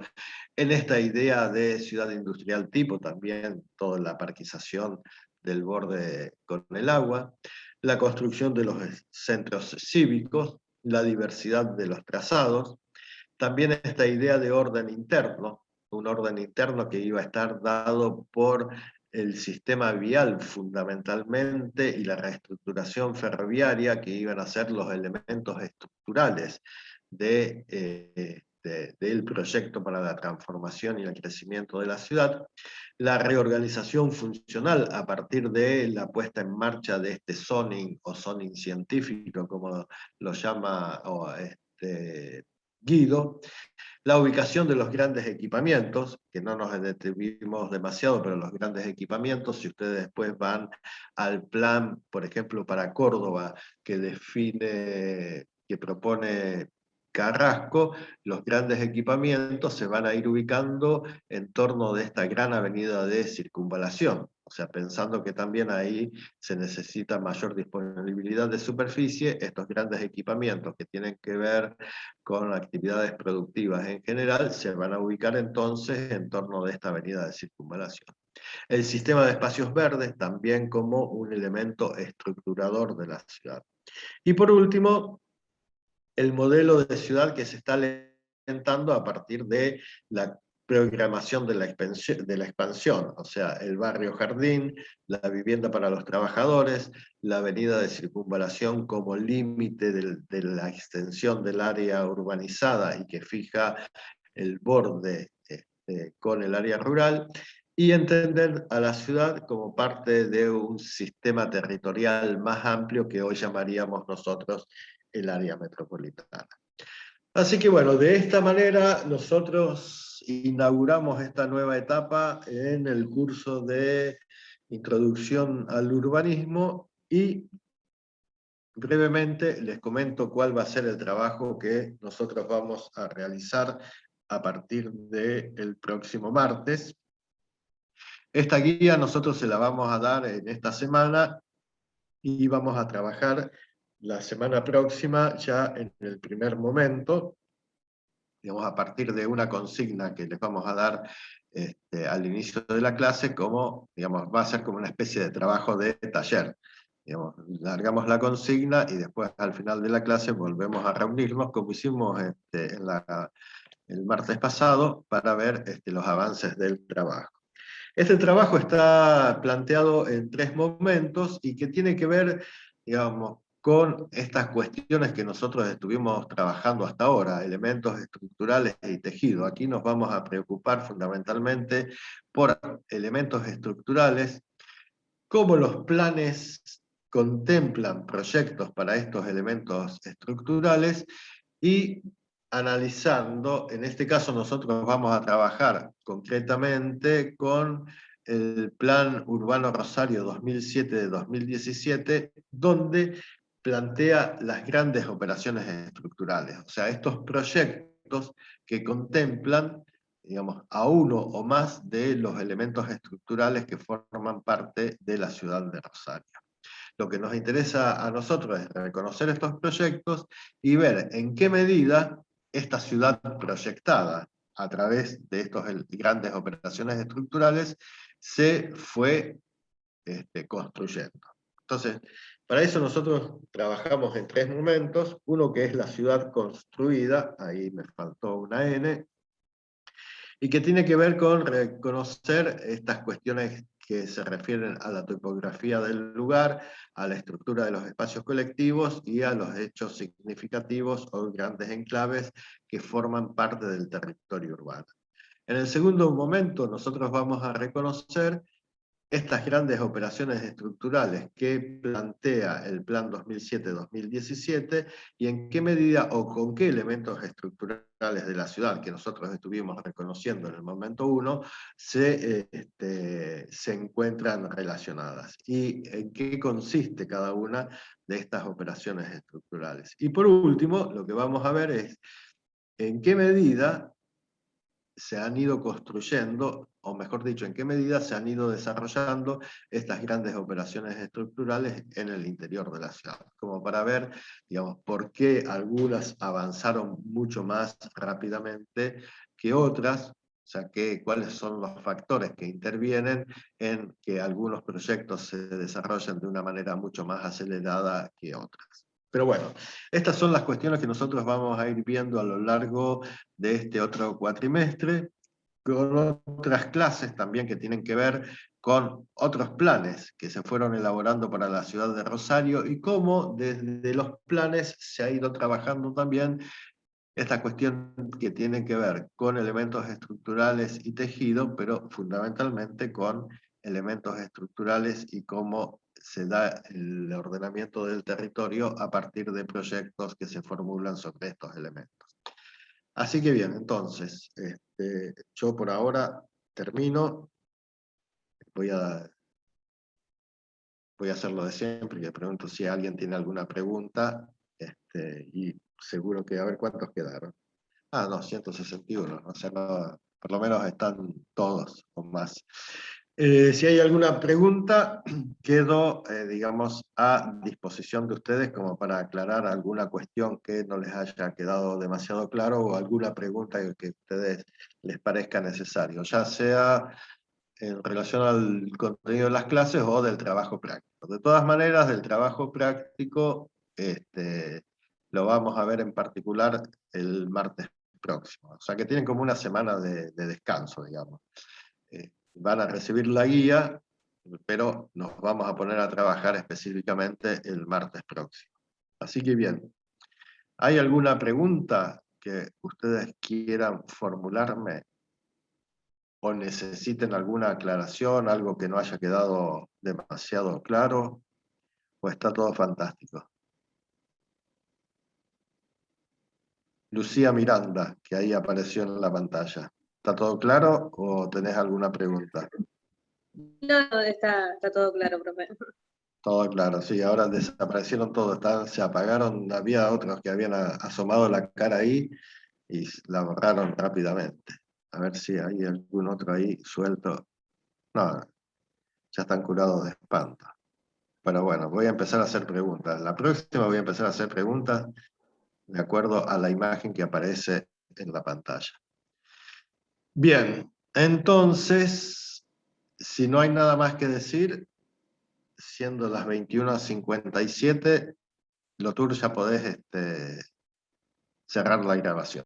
Speaker 1: en esta idea de ciudad industrial tipo también, toda la parquización del borde con el agua, la construcción de los centros cívicos, la diversidad de los trazados, también esta idea de orden interno, un orden interno que iba a estar dado por el sistema vial fundamentalmente y la reestructuración ferroviaria, que iban a ser los elementos estructurales del proyecto para la transformación y el crecimiento de la ciudad, la reorganización funcional a partir de la puesta en marcha de este zoning o zoning científico, como lo llama Guido, la ubicación de los grandes equipamientos, que no nos detuvimos demasiado, pero los grandes equipamientos, si ustedes después van al plan, por ejemplo, para Córdoba, que propone Carrasco, los grandes equipamientos se van a ir ubicando en torno de esta gran avenida de circunvalación, o sea, pensando que también ahí se necesita mayor disponibilidad de superficie, estos grandes equipamientos que tienen que ver con actividades productivas en general, se van a ubicar entonces en torno de esta avenida de circunvalación. El sistema de espacios verdes también como un elemento estructurador de la ciudad. Y por último, el modelo de ciudad que se está alentando a partir de la programación de la expansión, o sea, el barrio Jardín, la vivienda para los trabajadores, la avenida de circunvalación como límite de la extensión del área urbanizada y que fija el borde con el área rural, y entender a la ciudad como parte de un sistema territorial más amplio que hoy llamaríamos nosotros el área metropolitana. Así que bueno, de esta manera nosotros inauguramos esta nueva etapa en el curso de Introducción al Urbanismo, y brevemente les comento cuál va a ser el trabajo que nosotros vamos a realizar a partir del próximo martes. Esta guía nosotros se la vamos a dar en esta semana y vamos a trabajar la semana próxima ya en el primer momento, digamos, a partir de una consigna que les vamos a dar al inicio de la clase, como, digamos, va a ser como una especie de trabajo de taller. Digamos, largamos la consigna y después al final de la clase volvemos a reunirnos, como hicimos el martes pasado, para ver los avances del trabajo. Este trabajo está planteado en 3 momentos y que tiene que ver, digamos, con estas cuestiones que nosotros estuvimos trabajando hasta ahora, elementos estructurales y tejido. Aquí nos vamos a preocupar fundamentalmente por elementos estructurales, cómo los planes contemplan proyectos para estos elementos estructurales, y analizando, en este caso nosotros vamos a trabajar concretamente con el Plan Urbano Rosario 2007-2017, donde plantea las grandes operaciones estructurales, o sea, estos proyectos que contemplan, digamos, a uno o más de los elementos estructurales que forman parte de la ciudad de Rosario. Lo que nos interesa a nosotros es reconocer estos proyectos y ver en qué medida esta ciudad proyectada a través de estas grandes operaciones estructurales se fue construyendo. Entonces, para eso nosotros trabajamos en 3 momentos, uno que es la ciudad construida, ahí me faltó una N, y que tiene que ver con reconocer estas cuestiones que se refieren a la topografía del lugar, a la estructura de los espacios colectivos y a los hechos significativos o grandes enclaves que forman parte del territorio urbano. En el segundo momento, nosotros vamos a reconocer estas grandes operaciones estructurales que plantea el Plan 2007-2017 y en qué medida o con qué elementos estructurales de la ciudad que nosotros estuvimos reconociendo en el momento 1 se encuentran relacionadas y en qué consiste cada una de estas operaciones estructurales. Y por último, lo que vamos a ver es en qué medida se han ido construyendo, o mejor dicho, en qué medida se han ido desarrollando estas grandes operaciones estructurales en el interior de la ciudad, como para ver, digamos, por qué algunas avanzaron mucho más rápidamente que otras, o sea, cuáles son los factores que intervienen en que algunos proyectos se desarrollen de una manera mucho más acelerada que otras. Pero bueno, estas son las cuestiones que nosotros vamos a ir viendo a lo largo de este otro cuatrimestre, con otras clases también que tienen que ver con otros planes que se fueron elaborando para la ciudad de Rosario y cómo desde los planes se ha ido trabajando también esta cuestión que tiene que ver con elementos estructurales y tejido, pero fundamentalmente con elementos estructurales y cómo se da el ordenamiento del territorio a partir de proyectos que se formulan sobre estos elementos. Así que bien, entonces, yo por ahora termino, voy a hacer lo de siempre, que pregunto si alguien tiene alguna pregunta, y seguro que a ver cuántos quedaron. Ah, no, 161, o sea, no, por lo menos están todos o más. Si hay alguna pregunta, quedo, digamos, a disposición de ustedes como para aclarar alguna cuestión que no les haya quedado demasiado claro o alguna pregunta que a ustedes les parezca necesario, ya sea en relación al contenido de las clases o del trabajo práctico. De todas maneras, del trabajo práctico lo vamos a ver en particular el martes próximo. O sea que tienen como una semana de descanso, digamos. Van a recibir la guía, pero nos vamos a poner a trabajar específicamente el martes próximo. Así que bien, ¿hay alguna pregunta que ustedes quieran formularme o necesiten alguna aclaración, algo que no haya quedado demasiado claro, o está todo fantástico? Lucía Miranda, que ahí apareció en la pantalla. ¿Está todo claro o tenés alguna pregunta?
Speaker 2: No, está todo claro, profe.
Speaker 1: Todo claro, sí, ahora desaparecieron todos, se apagaron, había otros que habían asomado la cara ahí y la borraron rápidamente. A ver si hay algún otro ahí suelto. No, ya están curados de espanto. Pero bueno, voy a empezar a hacer preguntas. La próxima voy a empezar a hacer preguntas de acuerdo a la imagen que aparece en la pantalla. Bien, entonces, si no hay nada más que decir, siendo las 21:57, Lotur, ya podés cerrar la grabación.